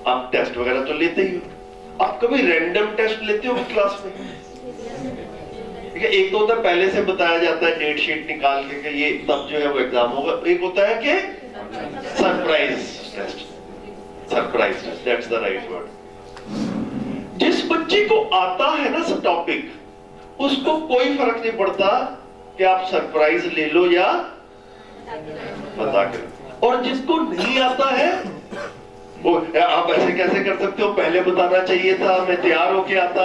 आप टेस्ट वगैरह तो लेते ही हो, आप कभी रैंडम टेस्ट लेते हो क्लास में? ठीक है, एक तो होता है पहले से बताया जाता है डेट शीट निकाल के कि ये तब जो है वो एग्जाम होगा, एक होता है कि surprise test. Surprise test, that's the right word. जिस बच्चे को आता है ना सब टॉपिक, उसको कोई फर्क नहीं पड़ता कि आप सरप्राइज ले लो या बता के, और जिसको नहीं आता है वो आप ऐसे कैसे कर सकते हो, पहले बताना चाहिए था, मैं तैयार होके आता।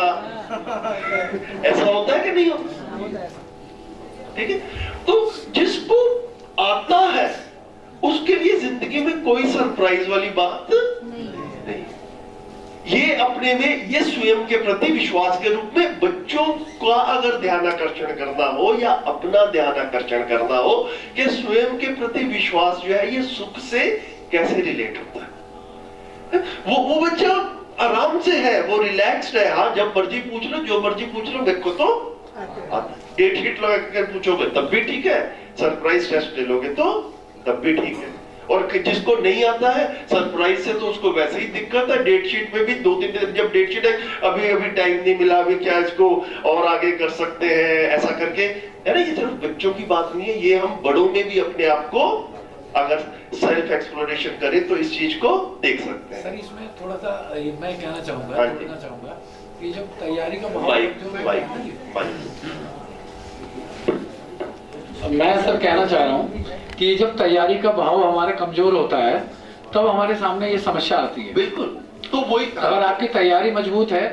ऐसा होता है कि नहीं होता? ठीक है, तो जिसको आता है उसके लिए जिंदगी में कोई सरप्राइज वाली बात नहीं। ये अपने में, ये स्वयं के प्रति विश्वास के रूप में बच्चों का अगर ध्यान आकर्षण करना हो या अपना ध्यान आकर्षण करना हो कि स्वयं के प्रति विश्वास जो है ये सुख से कैसे रिलेट होता है, वो बच्चा आराम से है, वो रिलैक्स्ड है। हाँ, जब मर्जी पूछ लो, जो मर्जी पूछ लो, मेरे को तो डेट शीट लगा कर पूछोगे तब भी ठीक है, सरप्राइज टेस्ट ले लोगे तो तब भी ठीक है। और जिसको नहीं आता है सरप्राइज से, तो उसको वैसे ही दिक्कत है। डेट शीट में भी 2-3 दिन, जब डेट शीट है अभी टाइम नहीं मिला, अभी क्या इसको और आगे कर सकते हैं, ऐसा करके है ना। ये सिर्फ बच्चों की बात नहीं है, ये हम बड़ों में भी अपने आप को अगर सेल्फ एक्सप्लोरेशन करें तो इस चीज को देख सकते हैं। सर इसमें थोड़ा सा मैं कहना चाहूंगा, जोड़ना चाहूंगा कि जब तैयारी का भाव मैं सर कहना चाह रहा हूँ कि जब तैयारी का भाव हमारे कमजोर होता है तब हमारे सामने ये समस्या आती है। बिल्कुल, तो वही अगर आपकी तैयारी मजबूत है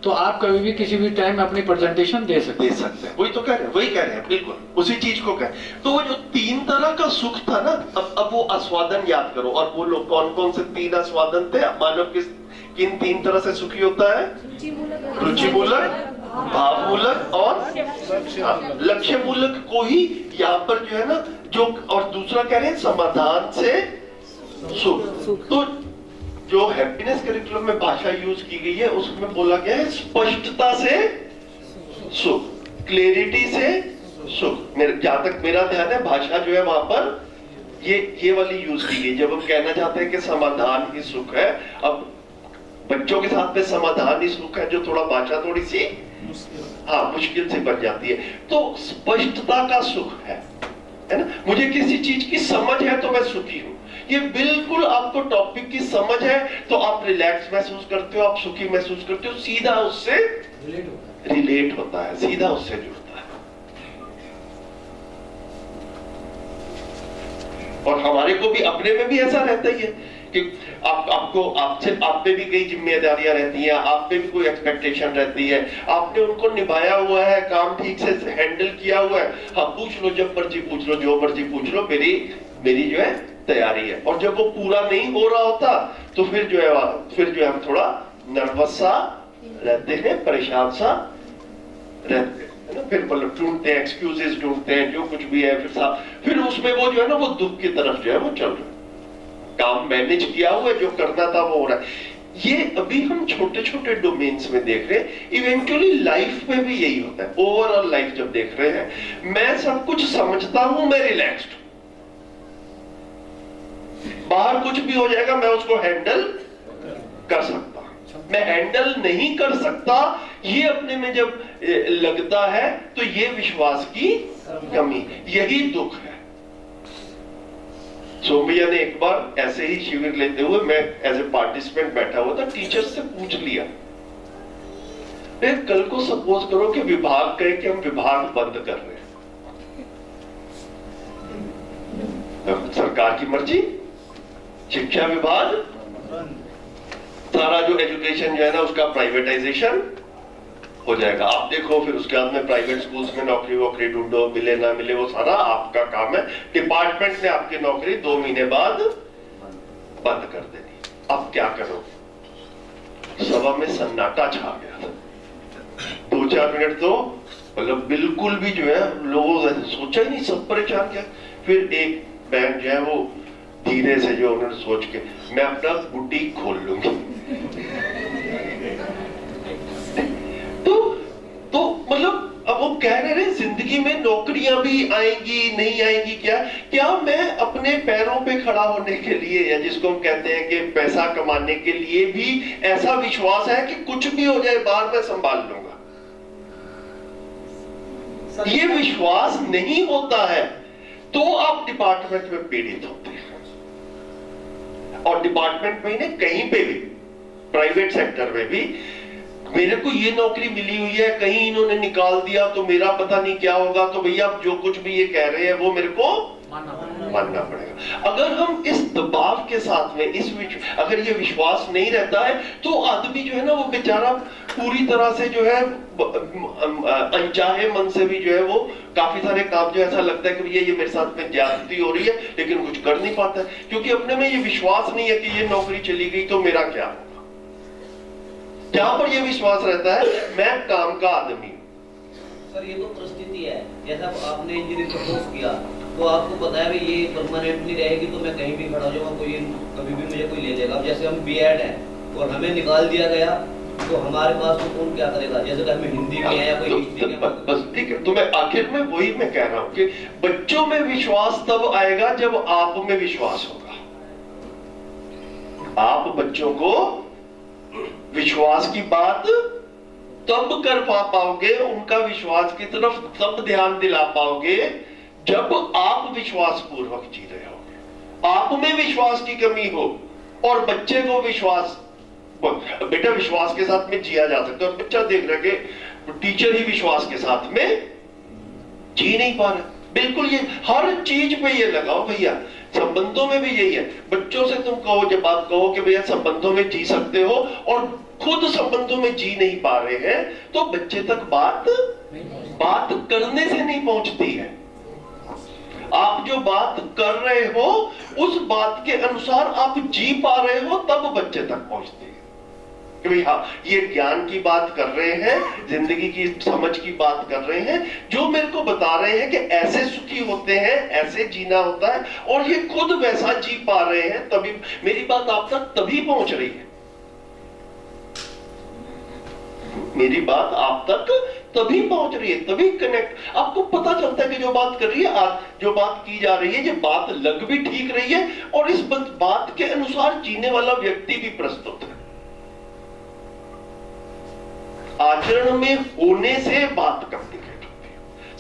तो आप कभी भी किसी भी टाइम अपनी प्रेजेंटेशन दे सकते हैं। वही तो कह रहे हैं, वही कह रहे हैं, बिल्कुल उसी चीज को कह। तो वो जो 3 तरह का सुख था ना, अब वो आस्वादन याद करो और बोलो कौन कौन से 3 आस्वादन थे। मानव किन 3 तरह से सुखी होता है? रुचि मूलक, भाव मूलक और लक्ष्य मूलक को ही यहाँ पर जो है ना, जो और दूसरा कह रहे हैं समाधान से सुख। तो जो हैप्पीनेस करिकुलम में भाषा यूज की गई है उसमें बोला गया है स्पष्टता से सुख, क्लैरिटी से सुख। जहां तक मेरा ध्यान है भाषा जो है वहां पर ये वाली यूज की गई। जब हम कहना चाहते हैं कि समाधान ही सुख है, अब बच्चों के साथ में समाधान ही सुख है, जो थोड़ा भाषा थोड़ी सी मुश्किल से बन जाती है। तो स्पष्टता का सुख है ना। मुझे किसी चीज की समझ है तो मैं सुखी हूं। ये बिल्कुल आपको टॉपिक की समझ है तो आप रिलैक्स महसूस करते हो, आप सुखी महसूस करते हो, सीधा उससे रिलेट होता है, सीधा उससे जुड़ता है। और हमारे को भी अपने में भी ऐसा रहता ही है कि आप पे भी कई जिम्मेदारियां रहती हैं, आप पे भी कोई एक्सपेक्टेशन रहती है, आपने उनको निभाया हुआ है, काम ठीक से हैंडल किया हुआ है। हाँ, पूछ लो, जब मर्जी पूछ लो, जो मर्जी पूछ लो, मेरी जो है तैयारी है। और जब वो पूरा नहीं हो रहा होता तो फिर जो है हम थोड़ा नर्वस सा रहते हैं, परेशान सा रहते हैं ना। फिर मतलब ढूंढते हैं, एक्सक्यूजेस ढूंढते हैं, जो कुछ भी है, फिर उसमें वो जो है ना वो दुख की तरफ जो है वो चल रहा है। काम मैनेज किया हुआ है, जो करना था वो हो रहा है। ये अभी हम छोटे छोटे डोमेन्स में देख रहे हैं, इवेंचुअली लाइफ में भी यही होता है। ओवरऑल लाइफ जब देख रहे हैं, मैं सब कुछ समझता हूं, मैं रिलैक्स्ड, बाहर कुछ भी हो जाएगा मैं उसको हैंडल कर सकता हूं। मैं हैंडल नहीं कर सकता, ये अपने में जब लगता है तो ये विश्वास की कमी, यही दुख है। सोमिया ने एक बार ऐसे ही शिविर लेते हुए, मैं एज ए पार्टिसिपेंट बैठा हुआ था, टीचर से पूछ लिया, कल को सपोज करो कि विभाग कहे कि हम विभाग बंद कर रहे हैं, सरकार की मर्जी, शिक्षा विभाग, सारा जो एजुकेशन जो है ना उसका प्राइवेटाइजेशन हो जाएगा। आप देखो फिर उसके बाद में प्राइवेट स्कूल्स में नौकरी ढूंढो, मिले ना मिले वो सारा आपका काम है। डिपार्टमेंट ने आपकी नौकरी 2 महीने बाद बंद कर देनी। अब क्या करो? सभा में सन्नाटा छा गया। 2-4 मिनट तो मतलब बिल्कुल भी जो है लोगों ने सोचा ही नहीं, सब परेशान किया। फिर एक बहन जो है वो धीरे से जो उन्होंने सोच के, मैं अपना बुटीक खोल लूंगी। तो मतलब अब वो कह रहे हैं जिंदगी जिंदगी में नौकरियां भी आएंगी नहीं आएंगी, क्या मैं अपने पैरों पे खड़ा होने के लिए, या जिसको हम कहते हैं कि पैसा कमाने के लिए भी ऐसा विश्वास है कि कुछ भी हो जाए बाहर मैं संभाल लूंगा? ये विश्वास नहीं होता है तो आप डिपार्टमेंट में पीड़ित होते हैं। और डिपार्टमेंट में नहीं, कहीं पे भी, प्राइवेट सेक्टर में भी, मेरे को ये नौकरी मिली हुई है, कहीं इन्होंने निकाल दिया तो मेरा पता नहीं क्या होगा, तो भैया जो कुछ भी ये कह रहे हैं वो मेरे को मानना पड़ेगा। अगर हम इस दबाव के साथ में अगर ये विश्वास नहीं रहता है तो आदमी जो है ना, वो बेचारा पूरी तरह से जो है अनचाहे मन से भी जो है वो काफी सारे काम जो ऐसा लगता है कि ये मेरे साथ में ज्यादती हो रही है, लेकिन कुछ कर नहीं पाता है क्योंकि अपने में ये विश्वास नहीं है कि ये नौकरी चली गई तो मेरा क्या होगा। जहां पर ये विश्वास रहता है मैं काम का आदमी हूं। सर ये तो परिस्थिति है, जैसा आपने इंजीनियरिंग का कोर्स किया तो आपको पता है भाई ये परमानेंटली रहेगी तो मैं कहीं भी खड़ा हो जाऊंगा, कोई कभी भी मुझे कोई ले जाएगा। अब जैसे हम बीएड हैं और हमें निकाल दिया गया तो हमारे पास तो कौन क्या करेगा, जैसे कि हमें हिंदी में है या कोई हिस्ट्री में। बस ठीक है, तो मैं आखिर में वही मैं कह रहा हूं कि बच्चों में विश्वास तब आएगा जब आप में विश्वास होगा। आप बच्चों को विश्वास की बात तब कर पाओगे, उनका विश्वास की तरफ तब ध्यान दिला पाओगे जब आप विश्वास पूर्वक जी रहे होगे। आप में विश्वास की कमी हो और बच्चे को विश्वास, बेटा विश्वास के साथ में जिया जा सकता है, और बच्चा देख रहा है कि टीचर ही विश्वास के साथ में जी नहीं पा रहा। बिल्कुल ये हर चीज पे ये लगाओ भैया, संबंधों में भी यही है। बच्चों से तुम कहो, जब आप कहो कि भैया संबंधों में जी सकते हो और खुद संबंधों में जी नहीं पा रहे हैं तो बच्चे तक बात करने से नहीं पहुंचती है। आप जो बात कर रहे हो उस बात के अनुसार आप जी पा रहे हो तब बच्चे तक पहुंचते हैं कि भाई हाँ ये ज्ञान की बात कर रहे हैं, जिंदगी की समझ की बात कर रहे हैं, जो मेरे को बता रहे हैं कि ऐसे सुखी होते हैं, ऐसे जीना होता है, और ये खुद वैसा जी पा रहे हैं, तभी मेरी बात आप तक तभी पहुंच रही है। मेरी बात आप तक तभी पहुंच रही है, तभी कनेक्ट आपको पता चलता है कि जो बात कर रही है, जो बात की जा रही है, ये बात लग भी ठीक रही है और इस बात के अनुसार जीने वाला व्यक्ति भी प्रस्तुत है। आचरण में होने से बात करती है।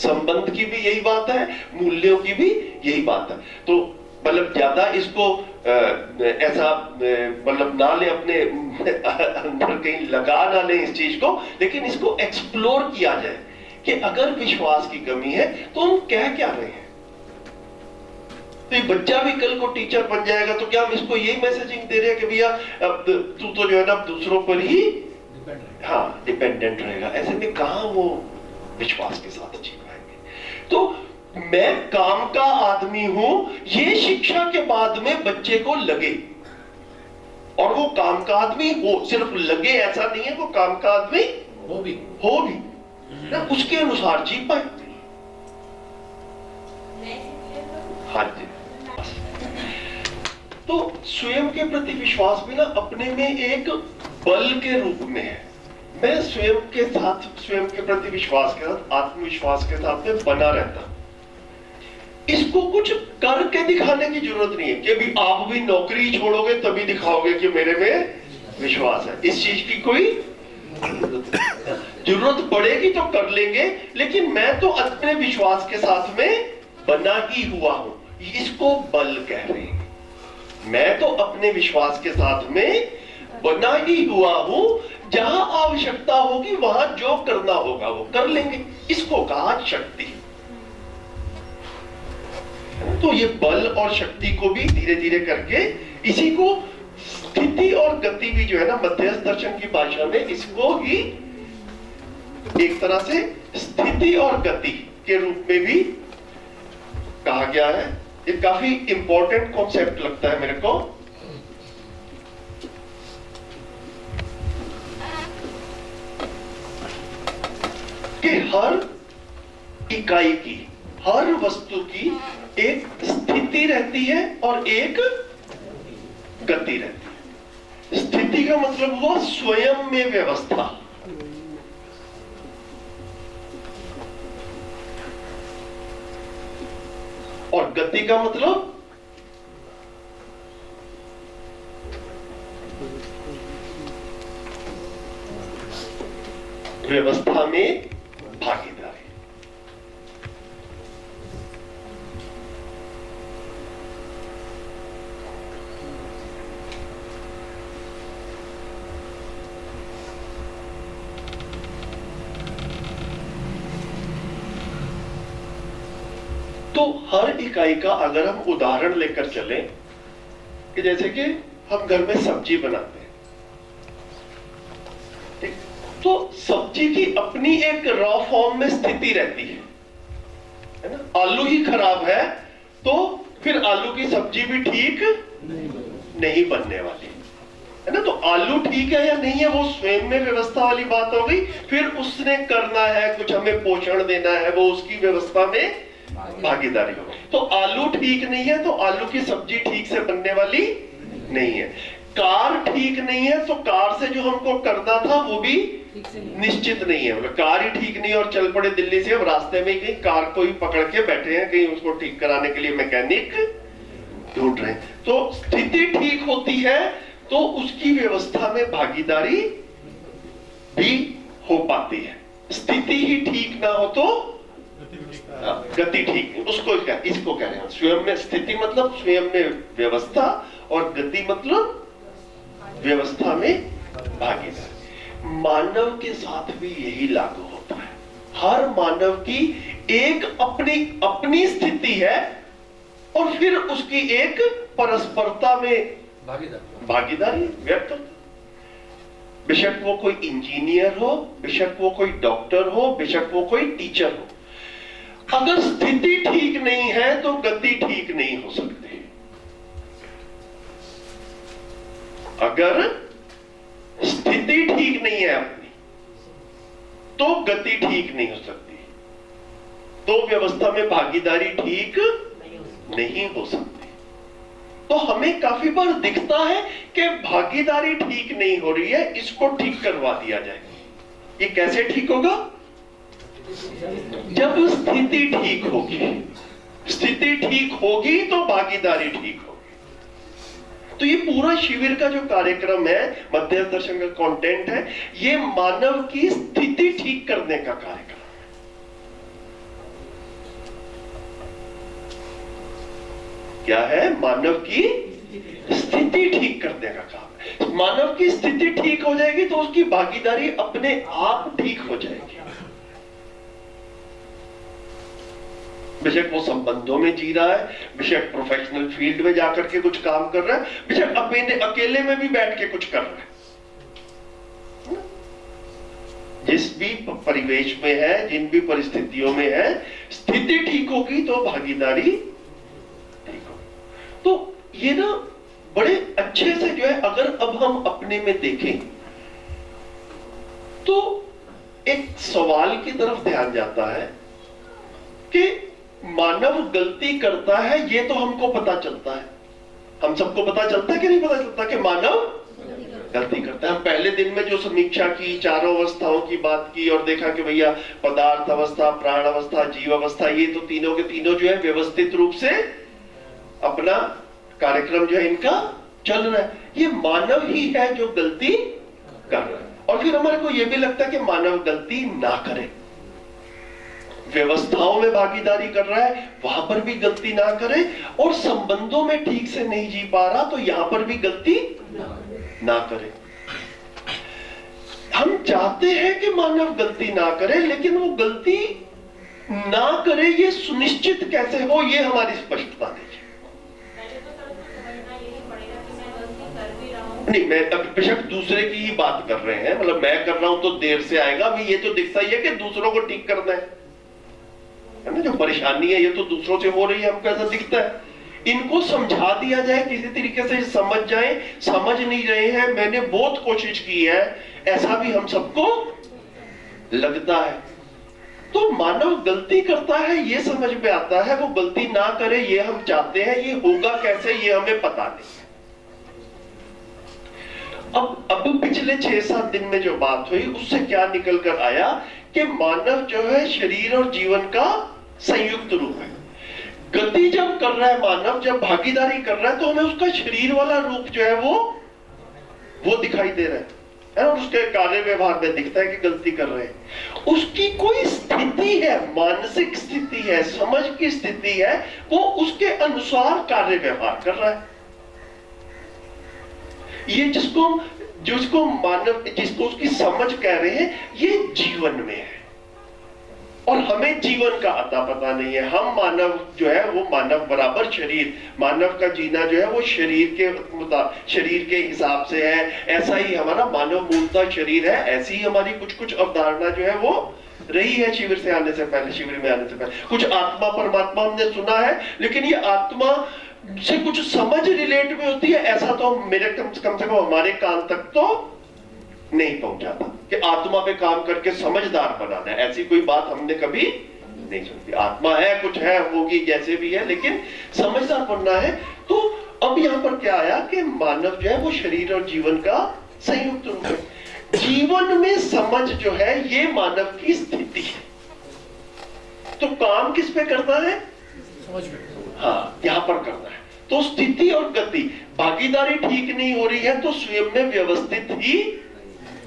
संबंध की भी यही बात है, मूल्यों की भी यही बात है। तो मतलब ज्यादा इसको ऐसा मतलब ना ले, अपने अंदर कहीं लगा ना ले इस चीज को, लेकिन इसको एक्सप्लोर किया जाए कि अगर विश्वास की कमी है तो हम कह क्या रहे हैं। तो ये बच्चा भी कल को टीचर बन जाएगा तो क्या हम इसको यही मैसेजिंग दे रहे हैं कि भैया अब तू तो जो है ना दूसरों पर ही हाँ डिपेंडेंट रहेगा। ऐसे में कहां वो विश्वास के साथ जी पाएंगे। तो मैं काम का आदमी हूं, ये शिक्षा के बाद में बच्चे को लगे, और वो काम का आदमी हो, सिर्फ लगे ऐसा नहीं है, वो काम का आदमी हो भी ना, उसके अनुसार जी पाए। हाँ जी। तो स्वयं के प्रति विश्वास भी ना अपने में एक बल के रूप में है। मैं स्वयं के प्रति विश्वास के साथ, आत्मविश्वास के साथ में बना रहता। इसको कुछ करके दिखाने की जरूरत नहीं है कि अभी आप भी नौकरी छोड़ोगे तभी दिखाओगे कि मेरे में विश्वास है। इस चीज की कोई जरूरत पड़ेगी तो कर लेंगे, लेकिन मैं तो अपने विश्वास के साथ में बना ही हुआ हूं, इसको बल कह रहे हैं। मैं तो अपने विश्वास के साथ में बना ही हुआ हूं, जहां आवश्यकता होगी वहां जो करना होगा वो कर लेंगे, इसको कहा शक्ति। तो ये बल और शक्ति को भी धीरे धीरे करके, इसी को स्थिति और गति भी जो है ना मध्यस्थ दर्शन की भाषा में इसको ही एक तरह से स्थिति और गति के रूप में भी कहा गया है। ये काफी इंपॉर्टेंट कॉन्सेप्ट लगता है मेरे को। कि हर इकाई की, हर वस्तु की एक स्थिति रहती है और एक गति रहती है। स्थिति का मतलब हुआ स्वयं में व्यवस्था, और गति का मतलब व्यवस्था में भागीदारी। तो हर इकाई का अगर हम उदाहरण लेकर चलें कि जैसे कि हम घर में सब्जी बनाते हैं, ठीक? तो सब्जी की अपनी एक रॉ फॉर्म में स्थिति रहती है ना? आलू ही खराब है तो फिर आलू की सब्जी भी ठीक नहीं बनने वाली है ना? तो आलू ठीक है या नहीं है वो स्वयं में व्यवस्था वाली बात हो गई। फिर उसने करना है, कुछ हमें पोषण देना है, वो उसकी व्यवस्था में भागीदारी हो। तो आलू ठीक नहीं है तो आलू की सब्जी ठीक से बनने वाली नहीं है। कार ठीक नहीं है तो कार से जो हमको करना था वो भी निश्चित नहीं है। कार ही ठीक नहीं और चल पड़े दिल्ली से, अब रास्ते में कहीं कार को ही पकड़ के बैठे हैं, कहीं उसको ठीक कराने के लिए मैकेनिक ढूंढ रहे हैं। तो स्थिति ठीक होती है तो उसकी व्यवस्था में भागीदारी भी हो पाती है। स्थिति ही ठीक ना हो तो गति ठीक, उसको क्या, इसको कह रहे हैं स्वयं में स्थिति मतलब स्वयं में व्यवस्था, और गति मतलब व्यवस्था में भागीदारी। मानव के साथ भी यही लागू होता है। हर मानव की एक अपनी स्थिति है और फिर उसकी एक परस्परता में भागीदारी व्यक्त होती है। बेशक वो कोई इंजीनियर हो, बेशक वो कोई डॉक्टर हो, बेशक वो कोई टीचर हो, अगर स्थिति ठीक नहीं है तो गति ठीक नहीं हो सकती। अगर स्थिति ठीक नहीं है अपनी तो गति ठीक नहीं हो सकती, तो व्यवस्था में भागीदारी ठीक नहीं हो सकती। तो हमें काफी बार दिखता है कि भागीदारी ठीक नहीं हो रही है, इसको ठीक करवा दिया जाए। ये कैसे ठीक होगा? जब स्थिति ठीक होगी। स्थिति ठीक होगी तो भागीदारी ठीक होगी। तो ये पूरा शिविर का जो कार्यक्रम है, मध्यस्थ दर्शन का कंटेंट है, ये मानव की स्थिति ठीक करने का कार्यक्रम है। क्या है? मानव की स्थिति ठीक करने का काम है। मानव की स्थिति ठीक हो जाएगी तो उसकी भागीदारी अपने आप ठीक हो जाएगी। बेशक वो संबंधों में जी रहा है, बेशक प्रोफेशनल फील्ड में जाकर के कुछ काम कर रहा है, बेशक अकेले में भी बैठ के कुछ कर रहा है। जिस भी परिवेश में है, जिन भी परिस्थितियों में है, स्थिति ठीक होगी तो भागीदारी ठीक होगी। तो ये ना बड़े अच्छे से जो है, अगर अब हम अपने में देखें तो एक सवाल की तरफ ध्यान जाता है कि मानव गलती करता है, ये तो हमको पता चलता है। हम सबको पता चलता है कि नहीं पता चलता कि मानव गलती करता है। हम पहले दिन में जो समीक्षा की, चारों अवस्थाओं की बात की और देखा कि भैया पदार्थ अवस्था, प्राण अवस्था, जीव अवस्था, ये तो तीनों के तीनों जो है व्यवस्थित रूप से अपना कार्यक्रम जो है इनका चल रहा है। ये मानव ही है जो गलती कर रहा है। और फिर हमारे को यह भी लगता है कि मानव गलती ना करे, व्यवस्थाओं में भागीदारी कर रहा है वहां पर भी गलती ना करे, और संबंधों में ठीक से नहीं जी पा रहा तो यहां पर भी गलती ना करे। हम चाहते हैं कि मानव गलती ना करे, लेकिन वो गलती ना करे ये सुनिश्चित कैसे हो, ये हमारी स्पष्टता नहीं है। नहीं, मैं अब बेशक दूसरे की ही बात कर रहे हैं, मतलब मैं कर रहा हूं तो देर से आएगा, अभी ये तो दिखता ही है कि दूसरों को ठीक करना है ना। जो परेशानी है ये तो दूसरों से हो रही है, हमको ऐसा दिखता है। इनको समझा दिया जाए, किसी तरीके से समझ जाए, समझ नहीं रहे हैं। मैंने बहुत कोशिश की है, ऐसा भी हम सबको लगता है। तो मानव गलती करता है ये समझ में आता है, वो गलती ना करे ये हम चाहते हैं। ये होगा कैसे ये हमें पता नहीं। अब पिछले 6-7 दिन में जो बात हुई उससे क्या निकल कर आया कि मानव जो है शरीर और जीवन का संयुक्त रूप है। गति जब कर रहा है मानव, जब भागीदारी कर रहा है, तो हमें उसका शरीर वाला रूप जो है वो दिखाई दे रहा है और उसके कार्य व्यवहार में दिखता है कि गलती कर रहे हैं। उसकी कोई स्थिति है, मानसिक स्थिति है, समझ की स्थिति है, वो उसके अनुसार कार्य व्यवहार कर रहा है। ये जिसको मानव, जिसको उसकी समझ कह रहे हैं, ये जीवन में है और हमें जीवन का अता पता नहीं है। हम मानव जो है वो मानव बराबर शरीर, मानव का जीना जो है वो शरीर के हिसाब से है। ऐसा ही हमारा मानव मूलतः शरीर है, ऐसी ही हमारी कुछ अवधारणा जो है वो रही है शिविर में आने से पहले। कुछ आत्मा परमात्मा हमने सुना है, लेकिन ये आत्मा से कुछ समझ रिलेट में होती है, ऐसा तो मेरे कम से कम हमारे कान तक तो नहीं पहुंचा था कि आत्मा पे काम करके समझदार बनाना है। ऐसी कोई बात हमने कभी नहीं सुनी। आत्मा है, कुछ है, होगी, जैसे भी है, लेकिन समझदार बनना है। तो अब यहां पर क्या आया कि मानव जो है वो शरीर और जीवन का संयुक्त रूप है। जीवन में समझ जो है ये मानव की स्थिति है। तो काम किस पे करना है? समझ में। हाँ, यहां पर करना है। तो स्थिति और गति, भागीदारी ठीक नहीं हो रही है तो स्वयं में व्यवस्थित ही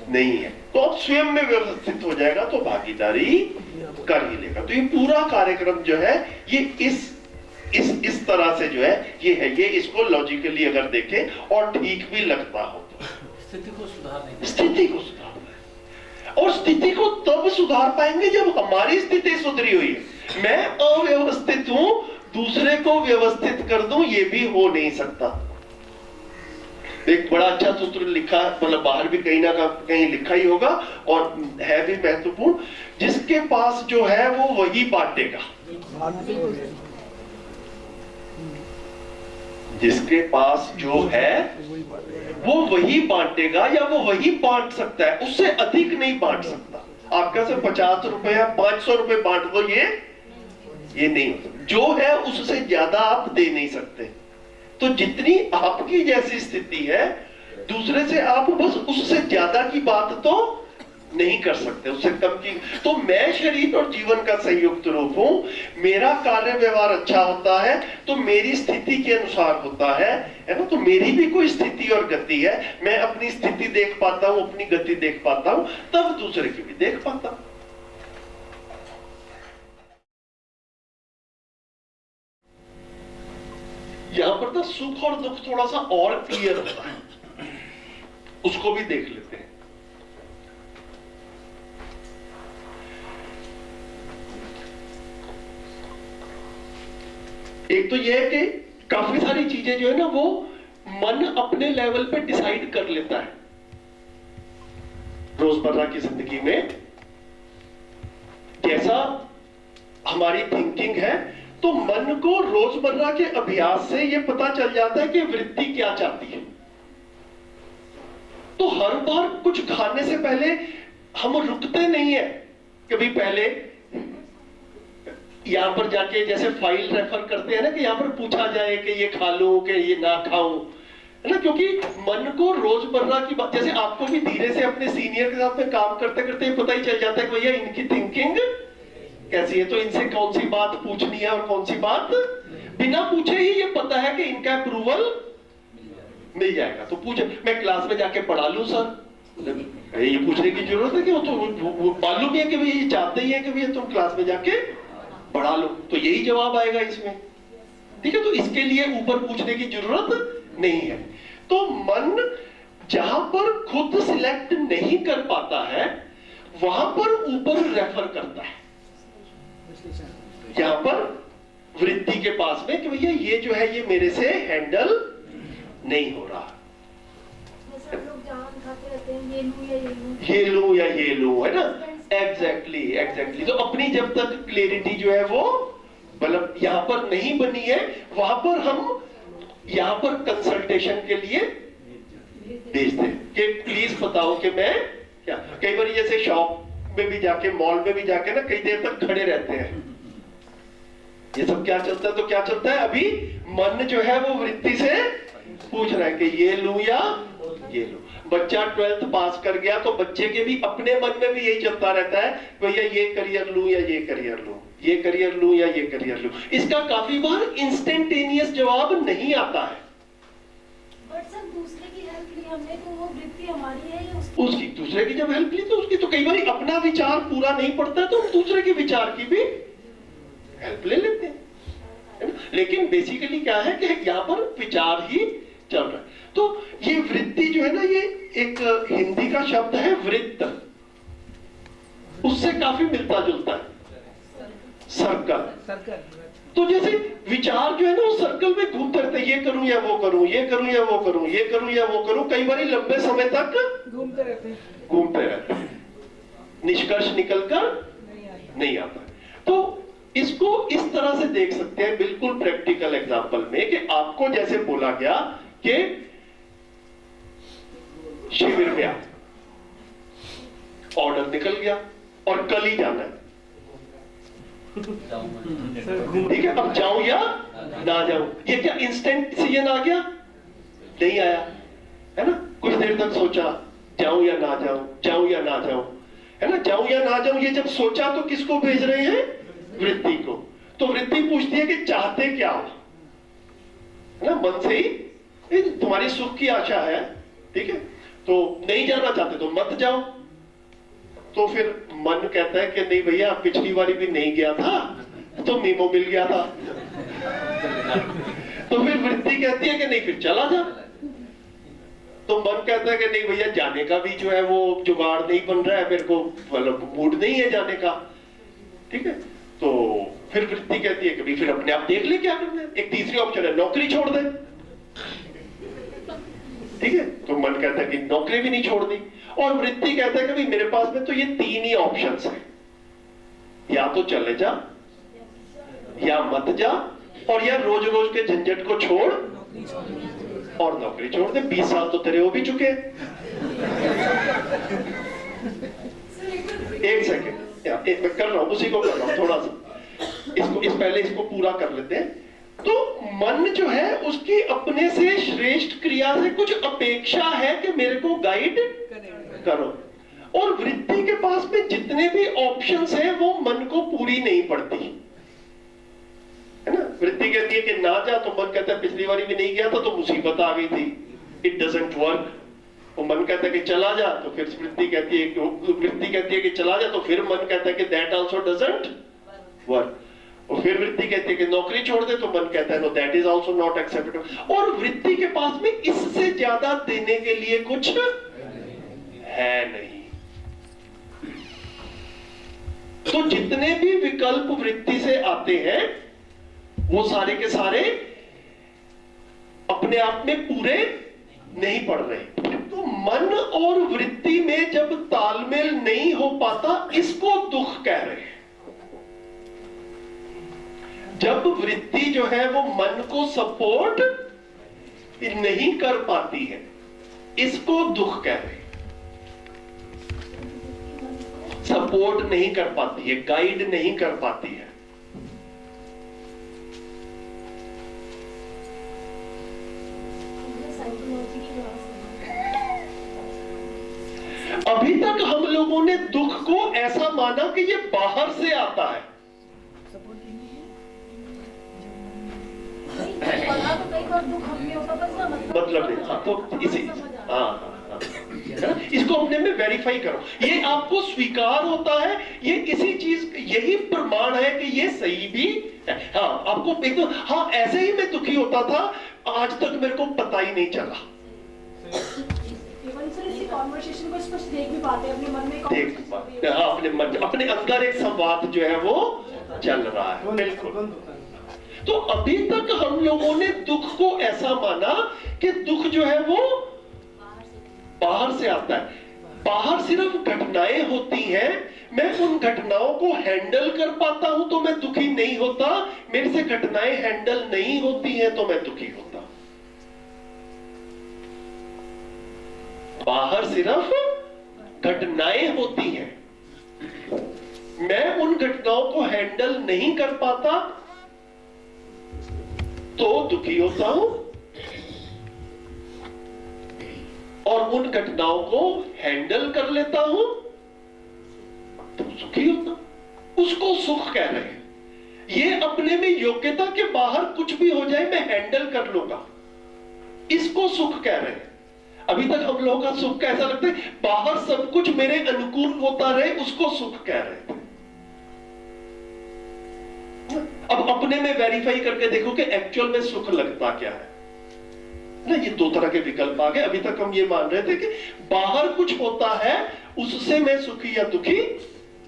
नहीं है। तो अब स्वयं में व्यवस्थित हो जाएगा तो भागीदारी कर ही लेगा। तो ये पूरा कार्यक्रम जो है ये इस तरह से जो है ये इसको लॉजिकली अगर देखें और ठीक भी लगता हो तो स्थिति को सुधारना है। और स्थिति को तब सुधार पाएंगे जब हमारी स्थिति सुधरी हुई है। मैं अव्यवस्थित हूं, दूसरे को व्यवस्थित कर दूं, ये भी हो नहीं सकता। एक बड़ा अच्छा सूत्र लिखा, मतलब बाहर भी कहीं ना कहीं लिखा ही होगा और है भी महत्वपूर्ण, जिसके पास जो है वो वही बांटेगा। जिसके पास जो है वो वही बांटेगा या वो वही बांट सकता है, उससे अधिक नहीं बांट सकता। आपका से 50 रुपए या 500 रुपए बांट दो, ये नहीं हो सकता। जो है उससे ज्यादा आप दे नहीं सकते। तो जितनी आपकी जैसी स्थिति है, दूसरे से आप बस उससे ज्यादा की बात तो नहीं कर सकते, उससे कम की। तो मैं शरीर और जीवन का संयुक्त रूप हूं। मेरा कार्य व्यवहार अच्छा होता है तो मेरी स्थिति के अनुसार होता है ना। तो मेरी भी कोई स्थिति और गति है। मैं अपनी स्थिति देख पाता हूं, अपनी गति देख पाता हूं, तब दूसरे की भी देख पाता हूं। यहां पर तो सुख और दुख थोड़ा सा और क्लियर होता है, उसको भी देख लेते हैं। एक तो यह है कि काफी सारी चीजें जो है ना वो मन अपने लेवल पे डिसाइड कर लेता है। रोजमर्रा की जिंदगी में जैसा हमारी थिंकिंग है, तो मन को रोजमर्रा के अभ्यास से यह पता चल जाता है कि वृत्ति क्या चाहती है। तो हर बार कुछ खाने से पहले हम रुकते नहीं है। कभी पहले यहां पर जाके जैसे फाइल रेफर करते हैं ना कि यहां पर पूछा जाए कि ये खा लूं कि ये ना खाऊं, है ना। क्योंकि मन को रोजमर्रा की बात, जैसे आपको भी धीरे से अपने सीनियर के साथ में काम करते करते पता ही चल जाता है कि भैया इनकी थिंकिंग कैसी है, तो इनसे कौन सी बात पूछनी है और कौन सी बात बिना पूछे ही ये पता है कि इनका अप्रूवल मिल जाएगा। तो पूछे, मैं क्लास में जाके पढ़ा लूं सर, ये पूछने की जरूरत है कि वो तो मालूम है कि भाई ये चाहते ही है कि भैया तुम क्लास में जाके पढ़ा लो, तो यही जवाब आएगा इसमें। ठीक है, तो इसके लिए ऊपर पूछने की जरूरत नहीं है। तो मन जहां पर खुद सिलेक्ट नहीं कर पाता है वहां पर ऊपर रेफर करता है, यहां पर वृत्ति के पास में कि भैया ये जो है ये मेरे से हैंडल नहीं हो रहा। सब लोग जान खाते रहते हैं, ये लूं या ये लूं, ये लूं या ये लूं, है ना। एग्जैक्टली। तो अपनी जब तक क्लैरिटी जो है वो मतलब यहां पर नहीं बनी है, वहां पर हम यहां पर कंसल्टेशन के लिए भेजते हैं कि प्लीज बताओ कि मैं क्या। कई बार जैसे शॉप में भी जाके, मॉल में भी जाके ना कई देर तक खड़े रहते हैं, ये सब क्या चलता है, तो क्या चलता है, अभी मन जो है वो वृत्ति से पूछ रहा है कि ये लूं या ये लूं। बच्चा 12th पास कर गया तो बच्चे के भी अपने मन में भी यही चलता रहता है, भैया ये करियर लूं या ये करियर लूं। ये करियर लूं या ये करियर लूं, इसका काफी बार इंस्टेंटेनियस जवाब नहीं आता है। बट सर दूसरे की हेल्प ली हमने तो वो वृत्ति हमारी है या उसकी, दूसरे की जब हेल्प ली तो उसकी, तो कई बार अपना विचार पूरा नहीं पड़ता तो हम दूसरे के विचार की भी हेल्प ले लेते हैं, है ना? लेकिन बेसिकली क्या है कि यहाँ पर विचार ही चल रहा है। तो ये वृत्ति जो है ना, ये एक हिंदी का शब्द है वृत्त, उससे काफी मिलता जुलता है, सर्कल। तो जैसे विचार जो है ना वो सर्कल में घूमते रहते हैं, ये करूं या वो करूं, ये करूं या वो करूं, ये करूं या वो करूं, कई बार लंबे समय तक घूमते रहते हैं, निष्कर्ष निकलकर नहीं आता। तो इसको इस तरह से देख सकते हैं, बिल्कुल प्रैक्टिकल एग्जांपल में, कि आपको जैसे बोला गया कि शिविर में आप ऑर्डर निकल गया और कल ही जाना है, ठीक है, अब जाऊं या ना जाऊं, ये क्या इंस्टेंट डिसीजन आ गया? नहीं आया, है ना? कुछ देर तक सोचा, जाऊं या ना जाऊं, जाऊं या ना जाऊं, है ना? जाऊं या ना जाऊं, ये जब सोचा तो किसको भेज रहे हैं? वृत्ति को। तो वृत्ति पूछती है कि चाहते क्या हो, है ना? मन से ही तुम्हारी सुख की आशा है, ठीक है, तो नहीं जाना चाहते तो मत जाओ। तो फिर मन कहता है कि नहीं भैया, पिछली बारी भी नहीं गया था तो मीमो मिल गया था। तो फिर वृत्ति कहती है कि नहीं, फिर चला जा। तो मन कहता है कि नहीं भैया, जाने का भी जो है वो जुगाड़ नहीं बन रहा है, मेरे को मतलब मूड नहीं है जाने का, ठीक है। तो फिर वृत्ति कहती है कि फिर अपने आप देख ले क्या करना है। एक तीसरी ऑप्शन है, नौकरी छोड़ दे, ठीक है। तो मन कहता है कि नौकरी भी नहीं छोड़नी, और वृत्ति कहता है कि भाई मेरे पास में तो ये तीन ही ऑप्शंस हैं, या तो चले जा, या मत जा, और या रोज रोज के झंझट को छोड़ और नौकरी छोड़ दे। 20 साल तो तेरे हो भी चुके हैं। एक सेकेंड, मैं कर रहा हूं, उसी को कर रहा हूं, थोड़ा सा पहले इसको पूरा कर लेते हैं। तो मन जो है उसकी अपने से श्रेष्ठ क्रिया से कुछ अपेक्षा है कि मेरे को गाइड करो, और वृत्ति के पास में जितने भी ऑप्शंस हैं वो मन को पूरी नहीं पड़ती, है ना। वृत्ति कहती है कि ना जा, तो मन कहता है पिछली बारी भी नहीं गया था तो मुसीबत आ गई थी, इट डजंट वर्क। वो मन कहता है कि चला जा, तो फिर वृत्ति कहती है कि चला जा, तो फिर मन कहता है कि दैट आल्सो डजंट वर्क। और फिर वृत्ति कहती है कि नौकरी छोड़ दे, तो मन कहता है no, that is also not acceptable. और वृत्ति के पास में इससे ज्यादा देने के लिए कुछ है नहीं। तो जितने भी विकल्प वृत्ति से आते हैं वो सारे के सारे अपने आप में पूरे नहीं पड़ रहे। तो मन और वृत्ति में जब तालमेल नहीं हो पाता, इसको दुख कह रहे हैं। जब वृत्ति जो है वो मन को सपोर्ट नहीं कर पाती है, इसको दुख कह रहे हैं। सपोर्ट नहीं कर पाती है, गाइड नहीं कर पाती है। अभी तक हम लोगों ने दुख को ऐसा माना कि ये बाहर से आता है। मतलब नहीं, हाँ, तो इसी इसको अपने में वेरीफाई करो, ये आपको स्वीकार होता है, ये किसी चीज, यही प्रमाण है कि ये सही भी है। हाँ, आपको एकदम, हाँ ऐसे ही मैं दुखी होता था, आज तक मेरे को पता ही नहीं चला। कॉन्वर्सेशन को स्पष्ट देख भी पाते हैं, अपने मन में देख पाते, हाँ, अपने मन, अपने अंदर एक संवाद जो है वो चल रहा है। बिल्कुल। तो अभी तक हम लोगों ने दुख को ऐसा माना कि दुख जो है वो बाहर से आता है। बाहर सिर्फ घटनाएं होती हैं, मैं उन घटनाओं को हैंडल कर पाता हूं तो मैं दुखी नहीं होता, मेरे से घटनाएं हैंडल नहीं होती हैं तो मैं दुखी होता। बाहर सिर्फ घटनाएं होती हैं, मैं उन घटनाओं को हैंडल नहीं कर पाता तो दुखी होता हूं, और उन घटनाओं को हैंडल कर लेता हूं तो सुखी होता हूं। उसको सुख कह रहे हैं। ये अपने में योग्यता के बाहर कुछ भी हो जाए मैं हैंडल कर लूंगा, इसको सुख कह रहे हैं। अभी तक हम लोगों का सुख कैसा लगता है, बाहर सब कुछ मेरे अनुकूल होता रहे, उसको सुख कह रहे थे। अब अपने में वेरीफाई करके देखो कि एक्चुअल में सुख लगता क्या है ना। ये दो तरह के विकल्प आ गए। अभी तक हम ये मान रहे थे कि बाहर कुछ होता है उससे मैं सुखी या दुखी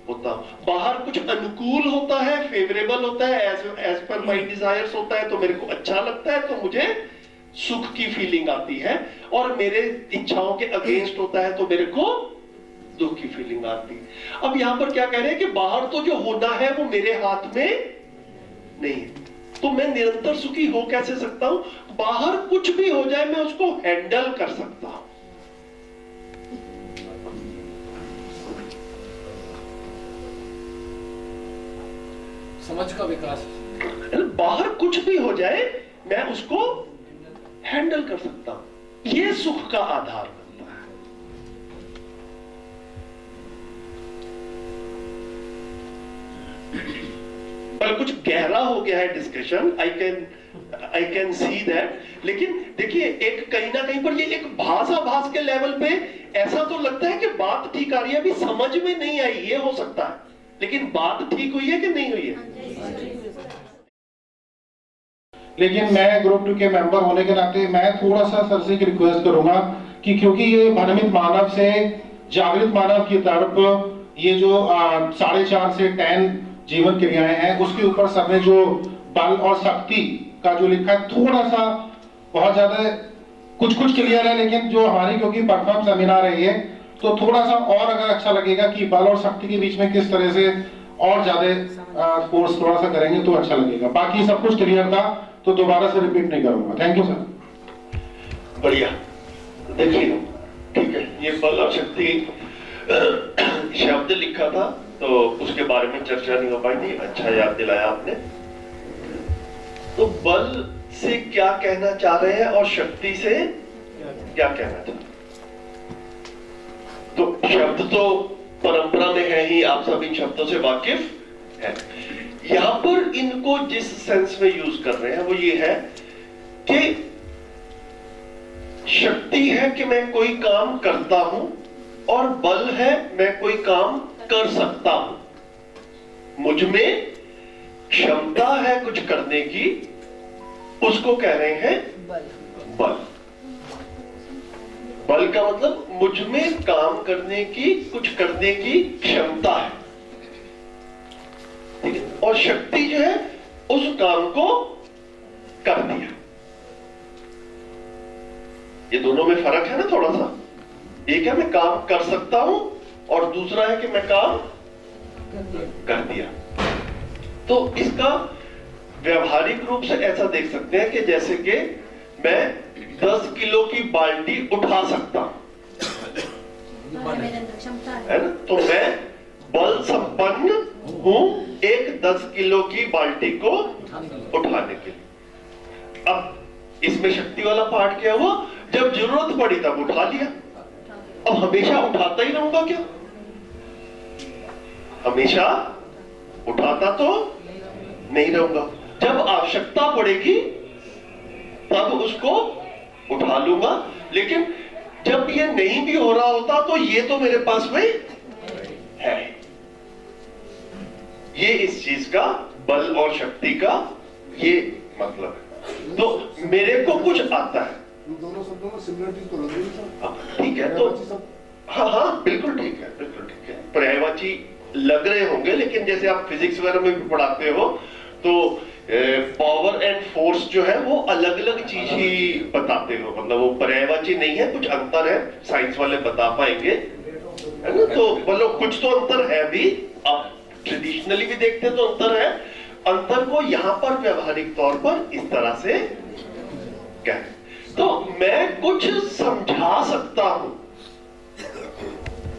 होता हूं। बाहर कुछ अनुकूल होता है, फेवरेबल होता है, एज पर माई डिजायर्स होता है तो मेरे को अच्छा लगता है, तो मुझे सुख की फीलिंग आती है। और मेरे इच्छाओं के अगेंस्ट होता है तो मेरे को दुख की फीलिंग आती है। अब यहां पर क्या कह रहे हैं कि बाहर तो जो होना है वो मेरे हाथ में नहीं है, तो मैं निरंतर सुखी हो कैसे सकता हूं? बाहर कुछ भी हो जाए मैं उसको हैंडल कर सकता हूं। समझ का विकास। बाहर कुछ भी हो जाए मैं उसको हैंडल कर सकता हूं, यह सुख का आधार बनता है। पर कुछ गहरा हो गया है discussion, I can see that. लेकिन देखिए एक कहीं ना कहीं पर ये एक भाषाभास के लेवल पे ऐसा तो लगता है कि बात ठीक आ रही है, अभी समझ में नहीं आई, ये हो सकता है, लेकिन बात ठीक हुई है कि नहीं हुई है? लेकिन मैं ग्रुप 2 के मेंबर होने के नाते मैं थोड़ा सा सर से एक रिक्वेस्ट करूंगा कि क्योंकि ये भ्रमित मानव से जागृत मानव की तरफ ये जो 4.5 से 10 जीवन क्रियाएं हैं उसके ऊपर सर ने जो बल और शक्ति का जो लिखा है थोड़ा सा बहुत ज्यादा कुछ क्लियर है, लेकिन जो हमारी क्योंकि परफॉर्म सेमिनार है ये तो थोड़ा सा और अगर अच्छा लगेगा कि बल और शक्ति के बीच में किस तरह से और ज्यादा कोर्स थोड़ा सा करेंगे तो अच्छा लगेगा। बाकी सब कुछ क्लियर था तो दोबारा से रिपीट नहीं करूंगा। Thank you sir. बढ़िया। देखिए ठीक है, ये बल और शक्ति शब्द लिखा था तो उसके बारे में चर्चा नहीं हो पाई थी, अच्छा याद दिलाया आपने। तो बल से क्या कहना चाह रहे हैं और शक्ति से क्या कहना चाह रहे हैं? तो शब्द तो परंपरा में है ही, आप सब इन शब्दों से वाकिफ हैं। यहां पर इनको जिस सेंस में यूज कर रहे हैं वो ये है कि शक्ति है कि मैं कोई काम करता हूं और बल है मैं कोई काम कर सकता हूं। मुझ में क्षमता है कुछ करने की, उसको कह रहे हैं बल। बल का मतलब मुझ में काम करने की, कुछ करने की क्षमता है, ठीक है। और शक्ति जो है उस काम को कर दिया। ये दोनों में फर्क है ना थोड़ा सा। एक है मैं काम कर सकता हूं और दूसरा है कि मैं काम कर दिया। तो इसका व्यवहारिक रूप से ऐसा देख सकते हैं कि जैसे कि मैं 10 किलो की बाल्टी उठा सकता हूं, है ना। तो मैं बल संपन्न हूं एक 10 किलो की बाल्टी को उठाने के लिए। अब इसमें शक्ति वाला पार्ट क्या हुआ? जब जरूरत पड़ी तब उठा लिया। अब हमेशा उठाता ही रहूंगा क्या? हमेशा उठाता तो नहीं रहूंगा। जब आवश्यकता पड़ेगी तब उसको उठा लूंगा। लेकिन जब ये नहीं भी हो रहा होता तो ये तो मेरे पास में है। ये इस चीज का बल और शक्ति का ये मतलब है। तो मेरे को कुछ आता है, दोनों शब्दों में सिमिलरिटीज तो लग रही है। ठीक है, तो हाँ बिल्कुल ठीक है, बिल्कुल ठीक है। पर्यायवाची लग रहे होंगे, लेकिन जैसे आप फिजिक्स वगैरह में भी पढ़ाते हो तो पावर एंड फोर्स जो है वो अलग अलग चीज ही बताते हो, मतलब वो पर्यायवाची नहीं है, कुछ अंतर है, साइंस वाले बता पाएंगे, है ना। तो मतलब कुछ तो अंतर है भी, आप ट्रेडिशनली भी देखते हैं तो अंतर है। अंतर को यहां पर व्यवहारिक तौर पर इस तरह से कहें तो मैं कुछ समझा सकता हूं,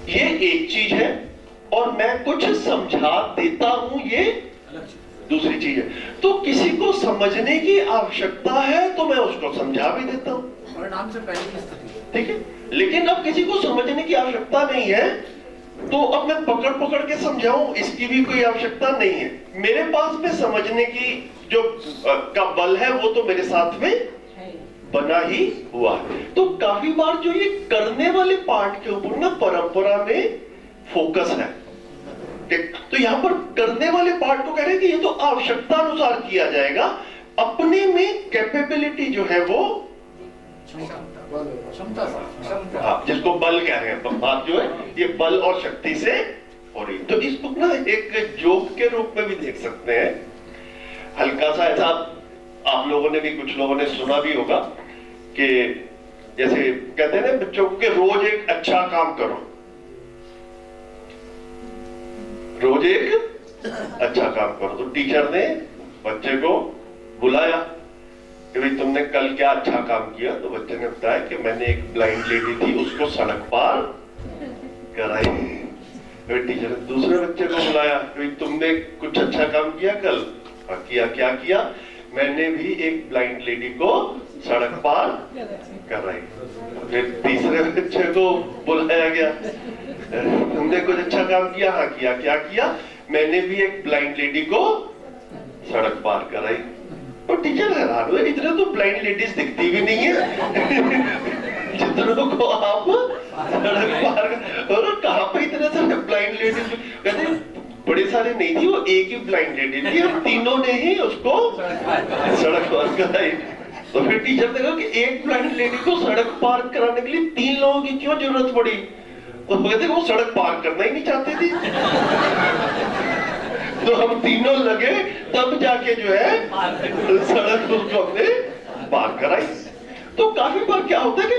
ये एक चीज है, और मैं कुछ समझा देता हूं, ये दूसरी चीज है। तो किसी को समझने की आवश्यकता है तो मैं उसको समझा भी देता हूं, परिणाम से पहले की स्थिति, ठीक है। लेकिन अब किसी को समझने की आवश्यकता नहीं है तो अब मैं पकड़ पकड़ के समझाऊं, इसकी भी कोई आवश्यकता नहीं है। मेरे पास में समझने की जो का बल है वो तो मेरे साथ में बना ही हुआ है। तो काफी बार जो ये करने वाले पार्ट के ऊपर ना परंपरा में फोकस है। तो यहां पर करने वाले पार्ट को कह रहे हैं कि ये तो आवश्यकता अनुसार किया जाएगा, अपने में कैपेबिलिटी जो है वो क्षमता हाँ, जिसको बल कह रहे हैं, बात जो है ये बल और शक्ति से हो रही। तो इसको ना एक जोक के रूप में भी देख सकते हैं। हल्का सा ऐसा आप लोगों ने भी, कुछ लोगों ने सुना भी होगा कि जैसे कहते हैं ना बच्चों को कि रोज एक अच्छा काम करो, रोज एक अच्छा काम करो। तो टीचर ने बच्चे को बुलाया कि भाई तुमने कल क्या अच्छा काम किया। तो बच्चे ने बताया कि मैंने एक ब्लाइंड लेडी थी उसको सड़क पार कराई। फिर टीचर ने दूसरे बच्चे को बुलाया कि तुमने कुछ अच्छा काम किया कल। किया, क्या किया? मैंने भी एक ब्लाइंड लेडी को सड़क पार कराई। फिर तीसरे बच्चे को बुलाया गया, तुमने कुछ अच्छा काम किया? हाँ किया, क्या किया? मैंने भी एक ब्लाइंड लेडी को सड़क पार कराई। तो टीचर हैरान हुए, इतने तो ब्लाइंड लेडीज दिखती भी नहीं है जितनों को आप सड़क पार, और कहां पे इतने सारे ब्लाइंड लेडीज? कहते बड़े सारे नहीं थी, वो एक ही ब्लाइंड लेडी थी, हम तीनों ने ही उसको सड़क पार कराई। तो फिर टीचर ने कहा कि एक ब्लाइंड लेडी को सड़क पार कराने के लिए 3 लोगों की क्यों जरूरत पड़ी? तो कहते वो सड़क पार करना ही नहीं चाहते थे तो हम तीनों लगे, तब जाके जो है सड़क उसको हमने पार कराई। तो काफी बार क्या होता है कि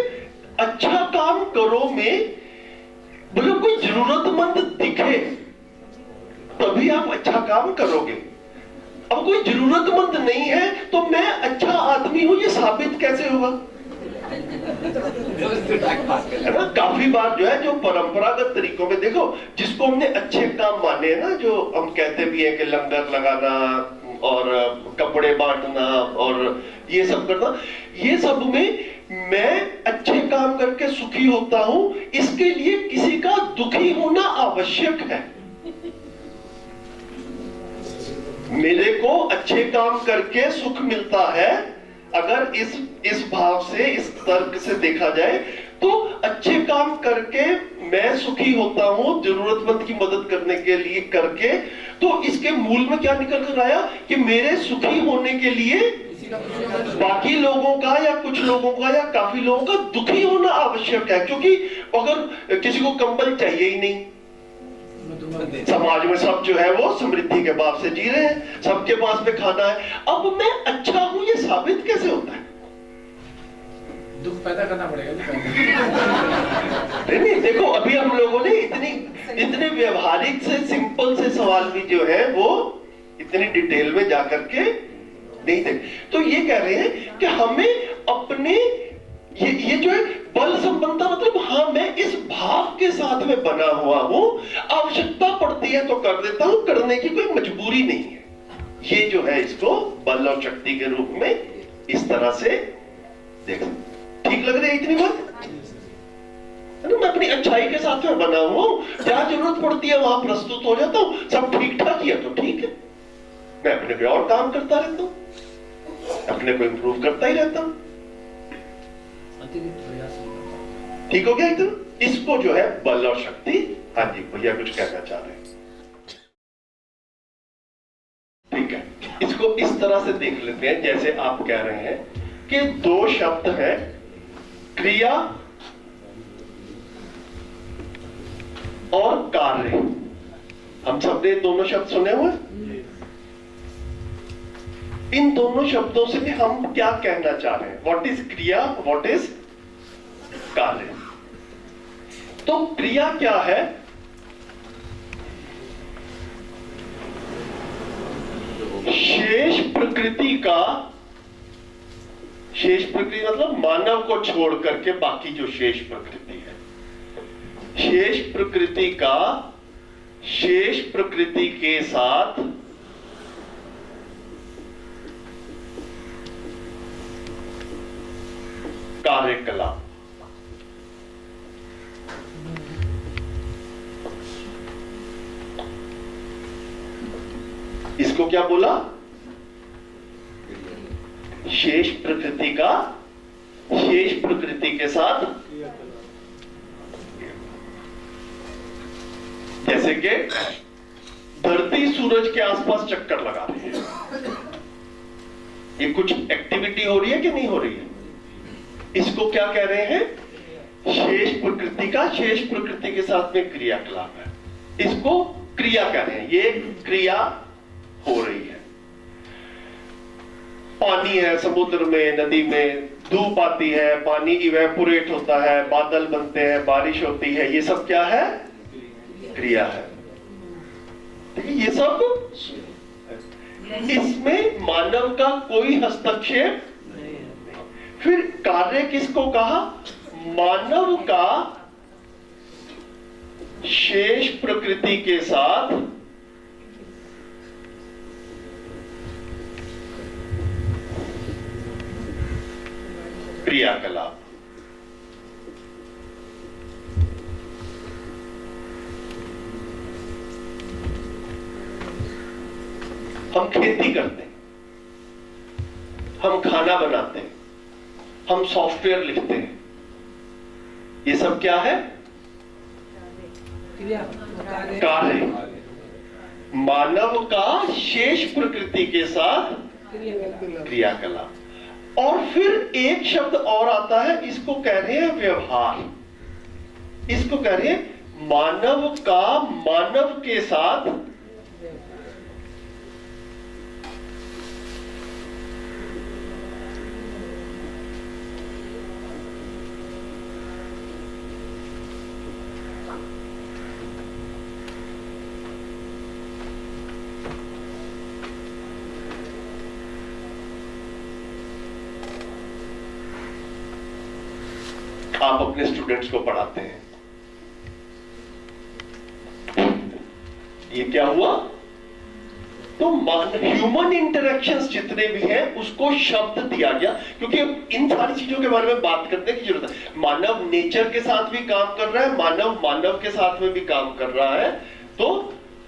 अच्छा काम करो में बोलो कोई जरूरतमंद दिखे तभी आप अच्छा काम करोगे। अब कोई जरूरतमंद नहीं है तो मैं अच्छा आदमी हूं ये साबित कैसे होगा? है ना? काफी बार जो है जो परंपरागत तरीकों में देखो, जिसको हमने अच्छे काम माने हैं ना, जो हम कहते भी है कि लंगर लगाना और कपड़े बांटना और ये सब करना, ये सब में मैं अच्छे काम करके सुखी होता हूं, इसके लिए किसी का दुखी होना आवश्यक है। मेरे को अच्छे काम करके सुख मिलता है। अगर इस भाव से, इस तर्क से देखा जाए तो अच्छे काम करके मैं सुखी होता हूं, जरूरतमंद की मदद करने के लिए करके, तो इसके मूल में क्या निकल कर आया कि मेरे सुखी होने के लिए बाकी लोगों का या कुछ लोगों का या काफी लोगों का दुखी होना आवश्यक है। क्योंकि अगर किसी को कंबल चाहिए ही नहीं, समाज में सब जो है वो समृद्धि के भाव से जी रहे हैं, सबके पास में खाना है, अब मैं अच्छा हूं ये साबित कैसे होता है? दुख पैदा करना पड़ेगा नहीं, देखो अभी हम लोगों ने इतने व्यवहारिक से, सिंपल से सवाल भी जो है वो इतनी डिटेल में जाकर के नहीं थे। तो ये कह रहे हैं कि हमें अपने ये जो है बल संबंधता, मतलब हाँ मैं इस भाव के साथ में बना हुआ हूं, आवश्यकता पड़ती है तो कर देता हूं, करने की कोई मजबूरी नहीं है। ये जो है इसको बल और शक्ति के रूप में इस तरह से देखो। ठीक लग रही है इतनी बात? मैं अपनी अच्छाई के साथ में बना हुआ हूं, जहां जरूरत पड़ती है वहां प्रस्तुत हो जाता हूं, सब ठीक ठाक किया तो ठीक है, मैं अपने पे और काम करता रहता हूं, अपने को इंप्रूव करता ही रहता हूं। ठीक हो गया इतना? इसको जो है बल और शक्ति। हाँ जी भैया कुछ कहना चाह रहे हैं? ठीक है, इसको इस तरह से देख लेते हैं जैसे आप कह रहे हैं कि 2 शब्द हैं, क्रिया और कार्य। हम सबने दोनों शब्द सुने हुए? इन दोनों शब्दों से हम क्या कहना चाह रहे हैं? व्हाट इज क्रिया, व्हाट इज कार्य? तो क्रिया क्या है? शेष प्रकृति का, शेष प्रकृति मतलब मानव को छोड़ करके बाकी जो शेष प्रकृति है, शेष प्रकृति का शेष प्रकृति के साथ कार्यकलाप। क्या बोला? शेष प्रकृति का शेष प्रकृति के साथ, जैसे कि धरती सूरज के आसपास चक्कर लगा रही है, ये कुछ एक्टिविटी हो रही है कि नहीं हो रही है? इसको क्या कह रहे हैं? शेष प्रकृति का शेष प्रकृति के साथ में क्रियाकलाप है, इसको क्रिया कह रहे हैं। ये क्रिया हो रही है। पानी है समुद्र में, नदी में, धूप आती है, पानी इवेपोरेट होता है, बादल बनते हैं, बारिश होती है, ये सब क्या है? क्रिया है। ठीक है, ये सब, इसमें मानव का कोई हस्तक्षेप नहीं। फिर कार्य किसको कहा? मानव का शेष प्रकृति के साथ क्रियाकलाप। हम खेती करते हैं, हम खाना बनाते हैं, हम सॉफ्टवेयर लिखते हैं, ये सब क्या है? कार्य। मानव का शेष प्रकृति के साथ क्रियाकलाप। और फिर एक शब्द और आता है, इसको कह रहे हैं व्यवहार। इसको कह रहे हैं मानव का मानव के साथ आप अपने स्टूडेंट्स को पढ़ाते हैं, ये क्या हुआ? तो ह्यूमन इंटरेक्शंस जितने भी हैं उसको शब्द दिया गया, क्योंकि इन सारी चीजों के बारे में बात करने की जरूरत है। मानव नेचर के साथ भी काम कर रहा है, मानव मानव के साथ में भी काम कर रहा है। तो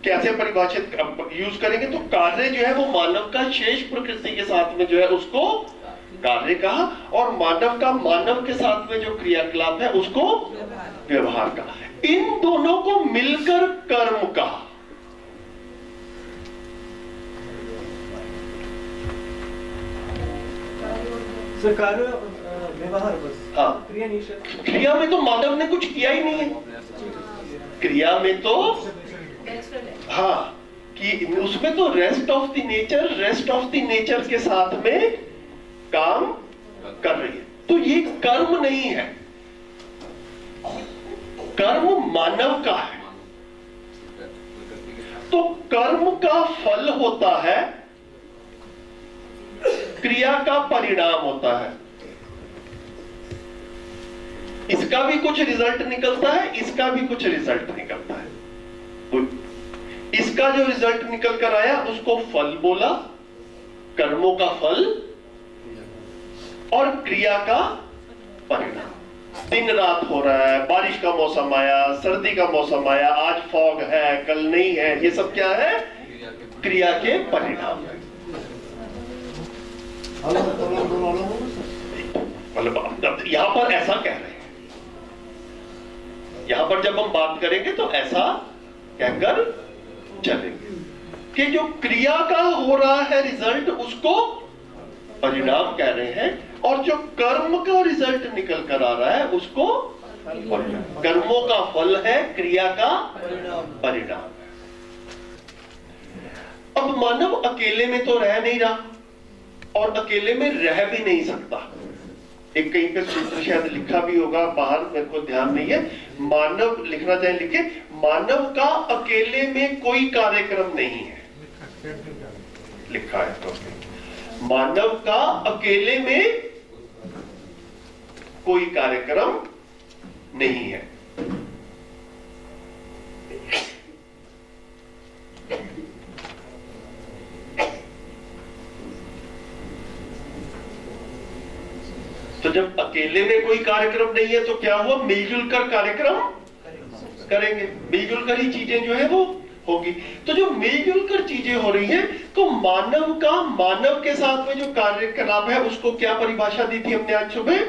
कैसे परिभाषित यूज करेंगे? तो कार्य जो है वो मानव का शेष प्रकृति के साथ में जो है उसको कार्य कहा, और मानव का मानव के साथ में जो क्रियाकलाप है उसको व्यवहार कहा। इन दोनों को मिलकर कर्म कहा। कार्य व्यवहार बस। हाँ, क्रिया नहीं। क्रिया में तो मानव ने कुछ किया ही नहीं है। क्रिया में तो हाँ, कि उसमें तो रेस्ट ऑफ द नेचर के साथ में काम कर रही है। तो ये कर्म नहीं है, कर्म मानव का है। तो कर्म का फल होता है, क्रिया का परिणाम होता है। इसका भी कुछ रिजल्ट निकलता है, इसका भी कुछ रिजल्ट निकलता है। इसका जो रिजल्ट निकल कर आया उसको फल बोला, कर्मों का फल, और क्रिया का परिणाम। दिन रात हो रहा है, बारिश का मौसम आया, सर्दी का मौसम आया, आज फॉग है, कल नहीं है, ये सब क्या है? क्रिया के परिणाम है। मतलब यहां पर ऐसा कह रहे हैं, यहां पर जब हम बात करेंगे तो ऐसा कहकर चलेंगे कि जो क्रिया का हो रहा है रिजल्ट उसको परिणाम कह रहे हैं, और जो कर्म का रिजल्ट निकल कर आ रहा है उसको परिणाम। कर्मों का फल है, क्रिया का परिणाम है। अब मानव अकेले में तो रह नहीं रहा, और अकेले में रह भी नहीं सकता। एक कहीं पे सूत्र शायद लिखा भी होगा, बाहर मेरे को ध्यान नहीं है। मानव लिखना चाहे लिखे, मानव का अकेले में कोई कार्यक्रम नहीं है, लिखा है तो मानव का अकेले में कोई कार्यक्रम नहीं है। तो जब अकेले में कोई कार्यक्रम नहीं है तो क्या हुआ? मिलजुल कर कार्यक्रम करेंगे, मिलजुल कर ही चीजें जो है वो होगी। तो जो मिलजुल कर चीजें हो रही हैं, तो मानव का मानव के साथ में जो कार्यकलाप है उसको क्या परिभाषा दी थी हमने आज सुबह?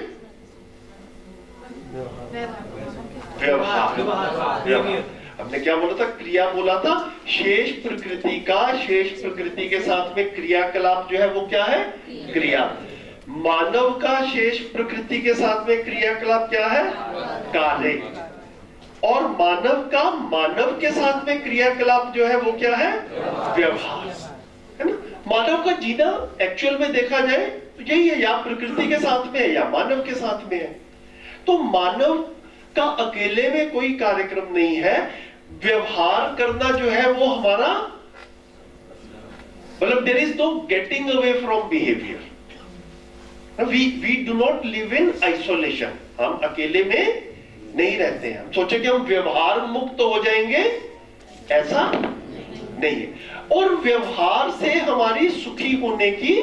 व्यवहार। हमने क्या बोला था? क्रिया बोला था। शेष प्रकृति का, शेष प्रकृति के साथ में क्रियाकलाप जो है वो क्या है? क्रिया। मानव का शेष प्रकृति के साथ में क्रियाकलाप क्या है? कार्य। और मानव का मानव के साथ में क्रियाकलाप जो है वो क्या है? व्यवहार, है ना? मानव का जीना एक्चुअल में देखा जाए तो यही है, या प्रकृति के साथ में है या मानव के साथ में है। तो मानव का अकेले में कोई कार्यक्रम नहीं है। व्यवहार करना जो है वो हमारा, मतलब there is no getting away from behaviour. We do not live in isolation. हम अकेले में नहीं रहते हैं। हम सोचे कि हम व्यवहार मुक्त हो जाएंगे, ऐसा नहीं है। और व्यवहार से हमारी सुखी होने की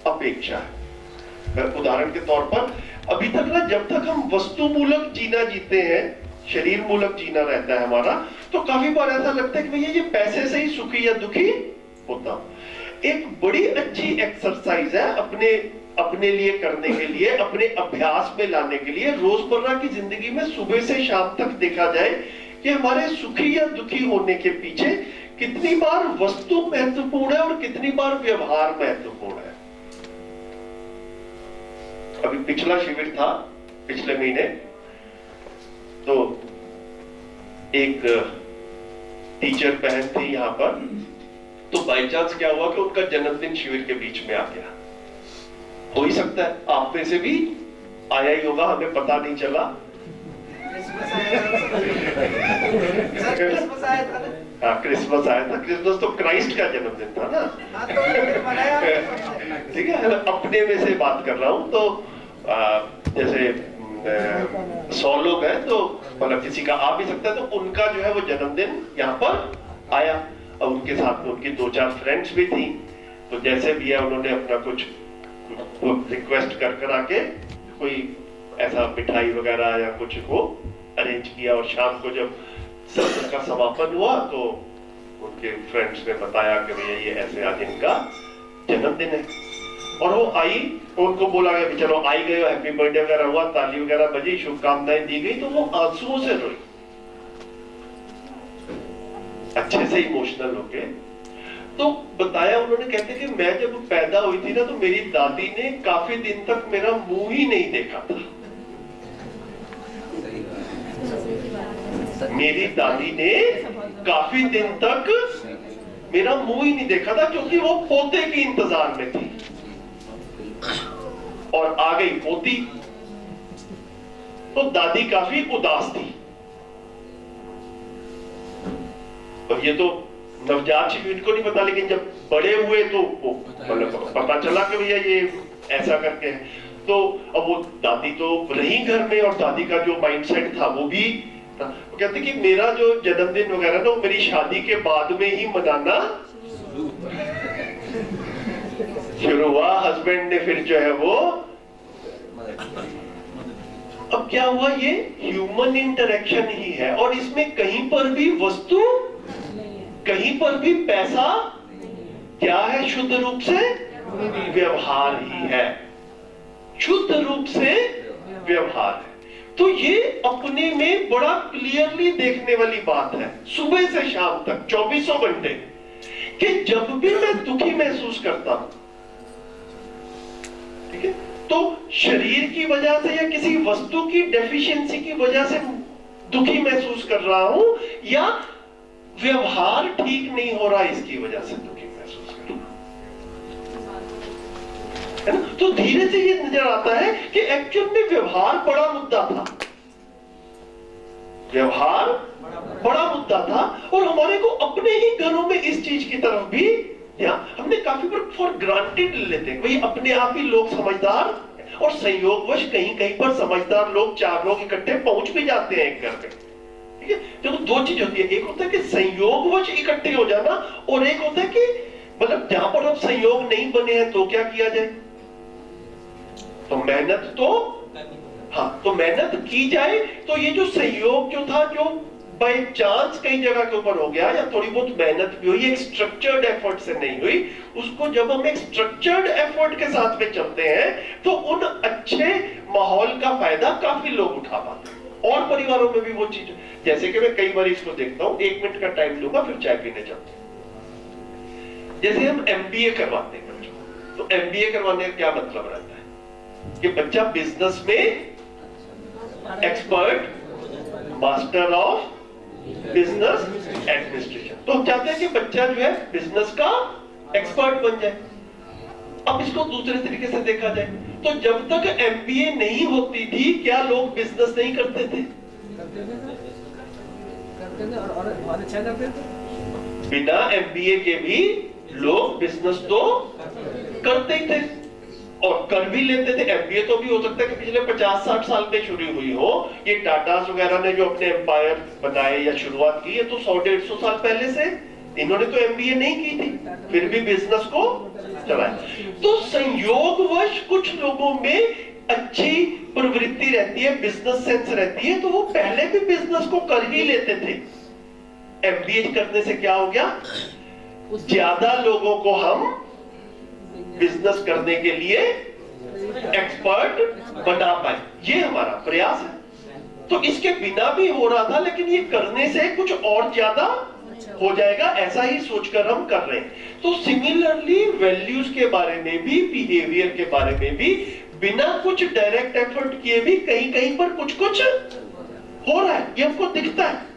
अपेक्षा है। उदाहरण के तौर पर अभी तक ना, जब तक हम वस्तु मूलक जीना जीते हैं, शरीर मूलक जीना रहता है हमारा, तो काफी बार ऐसा लगता है कि भैया ये पैसे से ही सुखी या दुखी होता। एक बड़ी अच्छी एक्सरसाइज है अपने लिए करने के लिए, अपने अभ्यास में लाने के लिए, रोजमर्रा की जिंदगी में सुबह से शाम तक देखा जाए कि हमारे सुखी या दुखी होने के पीछे कितनी बार वस्तु महत्वपूर्ण है और कितनी बार व्यवहार महत्वपूर्ण है। अभी पिछला शिविर था पिछले महीने, तो एक टीचर बहन थी यहाँ पर, तो बाई चांस क्या हुआ कि उनका जन्मदिन शिविर के बीच में आ गया। हो ही सकता है आप में से भी आया ही होगा, हमें पता नहीं चला। हाँ, क्रिसमस आया था। क्रिसमस तो क्राइस्ट का जन्मदिन था ना। ठीक है, अपने में से बात कर रहा हूँ। तो जैसे 100 लोग हैं, तो मतलब किसी का आ भी सकता है, तो उनका जो है वो जन्मदिन यहाँ पर आया। और उनके साथ में उनकी 2-4 फ्रेंड्स भी थी। तो जैसे भी है उन्होंने अपना कुछ रिक्वेस्ट कर आके कोई ऐसा मिठाई वगैरह या कुछ को अरेंज किया। और शाम को जब सत्र का समापन हुआ तो उनके फ्रेंड्स ने बताया कि भैया ये ऐसे आज इनका जन्मदिन है। और वो आई, उनको बोला गया कि चलो आई गए, हैप्पी बर्थडे वगैरह हुआ, ताली वगैरह बजी, शुभकामनाएं दी गई। तो वो आंसुओं से रोई, अच्छे से इमोशनल होके। तो बताया उन्होंने, कहते कि मैं जब पैदा हुई थी ना, तो मेरी दादी ने काफी दिन तक मेरा मुंह ही नहीं देखा था। मेरी दादी ने काफी दिन तक मेरा मुंह ही नहीं देखा था, क्योंकि वो पोते के इंतजार में थी। और आ गई पोती, तो दादी काफी उदास थी। और ये तो नवजात शिशु इनको नहीं पता, लेकिन जब बड़े हुए तो मतलब पता चला कि भैया ये ऐसा करके है। तो अब वो दादी तो रही घर में, और दादी का जो माइंडसेट था वो भी था। वो कहते कि मेरा जो जन्मदिन वगैरह ना, मेरी शादी के बाद में ही मनाना शुरू हुआ। हस्बैंड ने फिर जो है वो, अब क्या हुआ, ये ह्यूमन इंटरेक्शन ही है, और इसमें कहीं पर भी वस्तु, कहीं पर भी पैसा, क्या है? शुद्ध रूप से व्यवहार ही है, शुद्ध रूप से व्यवहार है। तो ये अपने में बड़ा क्लियरली देखने वाली बात है, सुबह से शाम तक 24 घंटे, कि जब भी मैं दुखी महसूस करता हूं, ठीक है, तो शरीर की वजह से या किसी वस्तु की डेफिशिएंसी की वजह से दुखी महसूस कर रहा हूं, या व्यवहार ठीक नहीं हो रहा इसकी वजह से दुखी महसूस कर रहा है ना। तो धीरे से ये नजर आता है कि एक्चुअल में व्यवहार बड़ा मुद्दा था, व्यवहार बड़ा मुद्दा था। और हमारे को अपने ही घरों में इस चीज की तरफ भी हमने काफी बार फॉर ग्रांटेड ले लेते हैं, भाई अपने आप ही लोग समझदार, और संयोगवश कहीं कहीं पर समझदार लोग 4 लोग इकट्ठे पहुंच भी जाते हैं एक घर में। ठीक है, तो 2 चीज होती है, एक होता है कि संयोगवश इकट्ठे हो जाना, और एक होता है कि मतलब जहां पर अब संयोग नहीं बने हैं तो क्या किया जाए, तो मेहनत तो, हाँ, तो मेहनत की जाए। तो ये जो संयोग जो था, जो बाय चांस कई जगह के ऊपर हो गया या थोड़ी बहुत मेहनत भी हुई, एक स्ट्रक्चर्ड एफर्ट से नहीं हुई, उसको जब हम एक स्ट्रक्चर्ड एफर्ट के साथ में चलते हैं तो उन अच्छे माहौल का फायदा काफी लोग उठा पाते हैं। और परिवारों में भी वो चीज, जैसे कि मैं कई बार इसको देखता हूं, 1 मिनट का टाइम लूंगा फिर चाय पीने जाते हैं। जैसे हम एमबीए करवाते हैं बच्चों को, तो एमबीए करवाने का क्या मतलब रहता है कि बच्चा बिजनेस में expert, master of business administration, तो हम चाहते हैं कि बच्चा जो है बिजनेस का एक्सपर्ट बन जाए। अब इसको दूसरे तरीके से देखा जाए तो जब तक एमबीए नहीं होती थी क्या लोग बिजनेस नहीं करते थे? और अच्छा करते थे। बिना एमबीए के भी लोग बिजनेस तो करते ही थे और कर भी लेते थे। एमबीए तो भी हो सकता है कि पिछले 50-60 साल में शुरू हुई हो। ये टाटा वगैरह ने जो अपने एम्पायर बनाए या शुरुआत की है तो 100-150 साल पहले से इन्होंने तो एमबीए नहीं की थी, फिर भी बिजनेस को चलाया। तो संयोगवश कुछ लोगों में अच्छी प्रवृत्ति रहती है, बिजनेस सेंस रहती है, तो वो पहले भी बिजनेस को कर ही लेते थे। एमबीए करने से क्या हो गया, ज्यादा लोगों को हम बिजनेस करने के लिए एक्सपर्ट बना पाए, ये हमारा प्रयास है। तो इसके बिना भी हो रहा था, लेकिन ये करने से कुछ और ज्यादा हो जाएगा, ऐसा ही सोचकर हम कर रहे हैं। तो सिमिलरली वैल्यूज के बारे में भी, बिहेवियर के बारे में भी बिना कुछ डायरेक्ट एफर्ट किए भी कहीं कहीं पर कुछ कुछ हो रहा है, ये हमको दिखता है।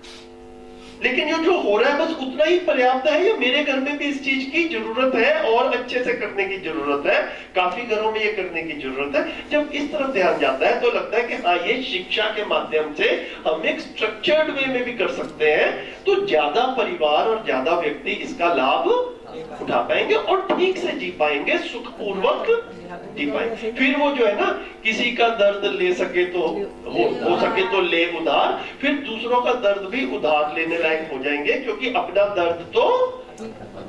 लेकिन ये जो हो रहा है बस उतना ही पर्याप्त है या मेरे घर में भी इस चीज की जरूरत है और अच्छे से करने की जरूरत है, काफी घरों में ये करने की जरूरत है। जब इस तरफ ध्यान जाता है तो लगता है कि हाँ, ये शिक्षा के माध्यम से हम एक स्ट्रक्चर्ड वे में भी कर सकते हैं, तो ज्यादा परिवार और ज्यादा व्यक्ति इसका लाभ उठा पाएंगे और ठीक से जी पाएंगे, सुखपूर्वक जी पाएंगे। फिर वो जो है ना, किसी का दर्द ले सके तो हो सके तो ले उधार, फिर दूसरों का दर्द भी उधार लेने लायक हो जाएंगे, क्योंकि अपना दर्द तो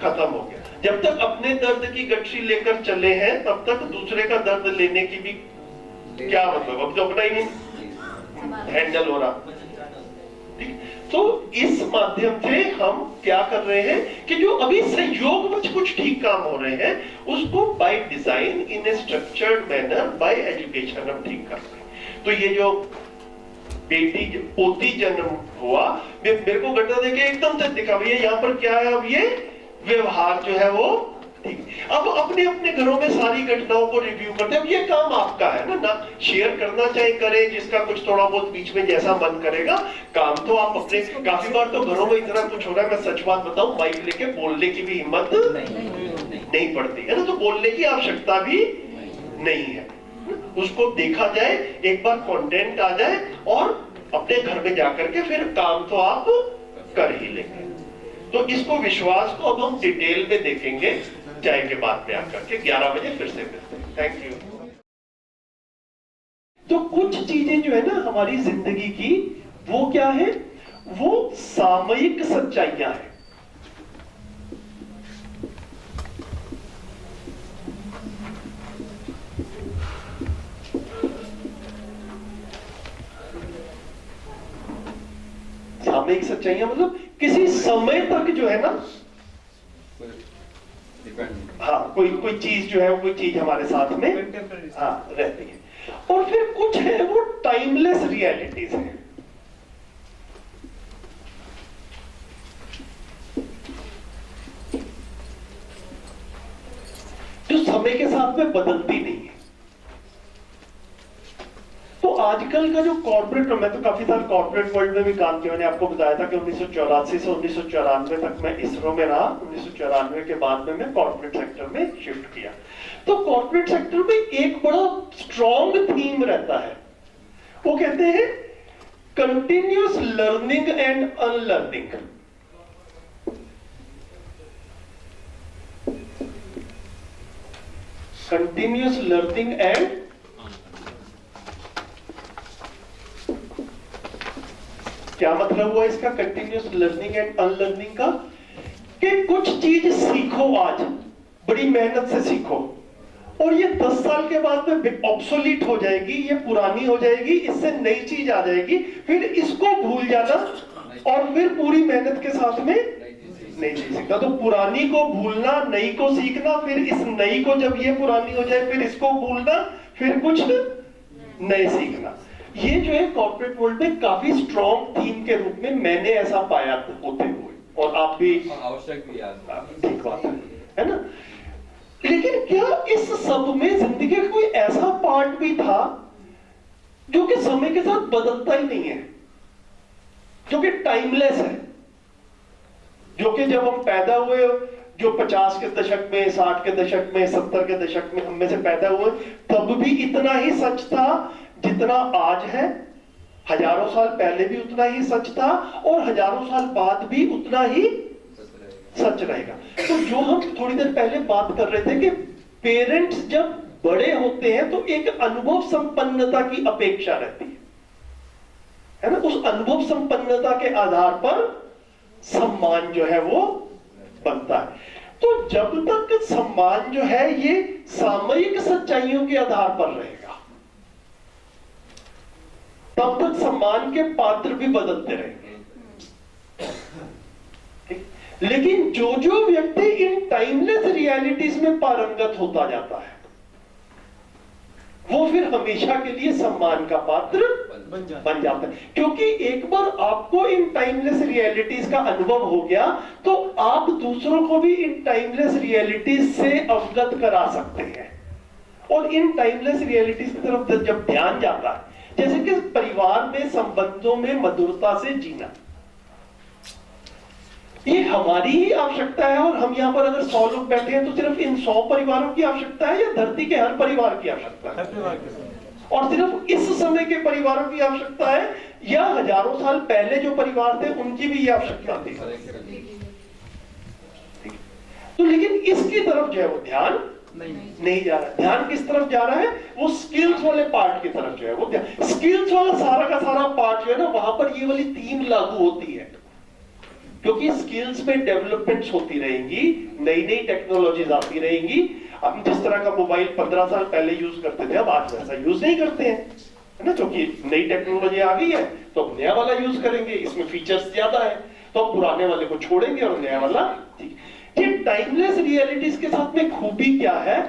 खत्म हो गया। जब तक अपने दर्द की गठरी लेकर चले हैं तब तक दूसरे का दर्द लेने की भी क्या मतलब, अब तो अपना ही नहीं हैंडल हो रहा। तो इस माध्यम से हम क्या कर रहे हैं कि जो अभी संयोग में कुछ ठीक काम हो रहे हैं उसको by design in A structured manner bye education हम ठीक कर रहे हैं। तो ये जो बेटी पोती जन्म हुआ, मेरे को घटना देखे एकदम से दिखा भैया यहाँ पर क्या है, अब ये व्यवहार जो है वो ठीक। अब अपने अपने घरों में सारी घटनाओं को रिव्यू करते हैं। अब ये काम आपका है ना शेयर करना चाहे करें, जिसका कुछ थोड़ा बहुत बीच में जैसा मन करेगा, काम तो आप अपने, काफी बार तो घरों में इतना कुछ हो रहा है, मैं सच बात बताऊं, माइक लेके बोलने की भी हिम्मत नहीं पड़ती है ना, तो बोलने की आवश्यकता भी नहीं है। उसको देखा जाए, एक बार कंटेंट आ जाए और अपने घर में जाकर के फिर काम तो आप कर ही लेंगे। तो इसको, विश्वास को अब हम डिटेल में देखेंगे चाय के बाद में आकर के 11 बजे फिर से मिलते हैं। Thank you. तो कुछ चीजें जो है ना हमारी जिंदगी की, वो क्या है, वो सामयिक सच्चाइयां हैं। सामयिक सच्चाइयां मतलब किसी समय तक जो है ना, हाँ, कोई चीज जो है, कोई चीज हमारे साथ में हाँ रहती है। और फिर कुछ है वो टाइमलेस रियलिटीज है। जो समय के साथ में बदलती नहीं है। तो आजकल का जो कॉर्पोरेट, मैं तो काफी साल कॉर्पोरेट वर्ल्ड में भी काम किया। मैंने आपको बताया था कि 1984 से 1994 तक मैं इसरो में रहा। 1994 के बाद में मैं कॉर्पोरेट सेक्टर में शिफ्ट किया। तो कॉर्पोरेट सेक्टर में एक बड़ा स्ट्रॉन्ग थीम रहता है, वो कहते हैं continuous learning and unlearning. Continuous learning and, क्या मतलब हुआ इसका कंटिन्यूअस लर्निंग एंड अनलर्निंग का, कि कुछ चीज सीखो आज, बड़ी मेहनत से सीखो, और ये 10 साल के बाद में ऑब्सोलीट हो जाएगी, ये पुरानी हो जाएगी, इससे नई चीज आ जाएगी, फिर इसको भूल जाना और फिर पूरी मेहनत के साथ में नहीं जी सकता। तो पुरानी को भूलना, नई को सीखना, फिर इस नई को जब ये पुरानी हो जाए फिर इसको भूलना, फिर कुछ नए सीखना, ये जो है कॉर्पोरेट वर्ल्ड में काफी स्ट्रॉन्ग थीम के रूप में मैंने ऐसा पाया होते हुए, और आप भी आवश्यक भी ठीक बात है ना। लेकिन क्या इस सब में जिंदगी का कोई ऐसा पार्ट भी था जो कि समय के साथ बदलता ही नहीं है, जो कि टाइमलेस है, जो कि जब हम पैदा हुए, जो 50 के दशक में, 60 के दशक में, 70 के दशक में हम में से पैदा हुए, तब भी इतना ही सच था जितना आज है, हजारों साल पहले भी उतना ही सच था, और हजारों साल बाद भी उतना ही सच रहेगा। तो जो हम थोड़ी देर पहले बात कर रहे थे कि पेरेंट्स जब बड़े होते हैं तो एक अनुभव संपन्नता की अपेक्षा रहती है ना, उस अनुभव संपन्नता के आधार पर सम्मान जो है वो बनता है। तो जब तक सम्मान जो है ये सामयिक सच्चाइयों के आधार पर रहेगा, तब तक सम्मान के पात्र भी बदलते रहेंगे। लेकिन जो जो व्यक्ति इन टाइमलेस रियलिटीज में पारंगत होता जाता है, वो फिर हमेशा के लिए सम्मान का पात्र बन जाता है। क्योंकि एक बार आपको इन टाइमलेस रियलिटीज का अनुभव हो गया तो आप दूसरों को भी इन टाइमलेस रियलिटीज से अवगत करा सकते हैं। और इन टाइमलेस रियलिटीज की तरफ जब ध्यान जाता है, जैसे कि परिवार में संबंधों में मधुरता से जीना, ये हमारी ही आवश्यकता है। और हम यहाँ पर अगर 100 लोग बैठे हैं तो सिर्फ इन 100 परिवारों की आवश्यकता है या धरती के हर परिवार की आवश्यकता है? और सिर्फ इस समय के परिवारों की आवश्यकता है या हजारों साल पहले जो परिवार थे उनकी भी ये आवश्यकता थी? तो लेकिन इसकी तरफ जो है वो ध्यान नहीं जा रहा। ध्यान किस तरफ जा रहा है? वो स्किल्स वाले पार्ट की तरफ जो है वो ध्यान। स्किल्स वाला सारा का सारा पार्ट जो है ना, वहां पर ये वाली थीम लागू होती है, क्योंकि स्किल्स में डेवलपमेंट्स होती रहेंगी, नई नई टेक्नोलॉजीज आती रहेंगी। हम जिस तरह का मोबाइल 15 साल पहले यूज करते थे, अब आज वैसा यूज नहीं करते हैं, है ना, क्योंकि नई टेक्नोलॉजी आ गई है तो अब नया वाला यूज करेंगे, इसमें फीचर्स ज्यादा है, तो अब पुराने वाले को छोड़ेंगे और नया वाला। ठीक, ये टाइमलेस रियलिटीज के साथ में खूबी क्या है,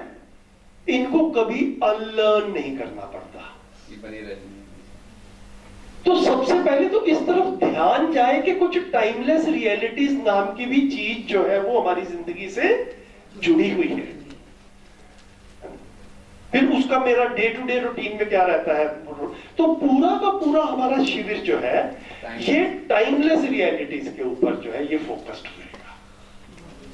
इनको कभी अनलर्न नहीं करना पड़ता। तो सबसे पहले तो इस तरफ ध्यान जाए कि कुछ टाइमलेस रियलिटीज नाम की भी चीज जो है वो हमारी जिंदगी से जुड़ी हुई है। फिर उसका मेरा डे टू डे रूटीन में क्या रहता है, तो पूरा का पूरा हमारा शिविर जो है ये टाइमलेस रियलिटीज के ऊपर जो है ये फोकस्ड रहेगा।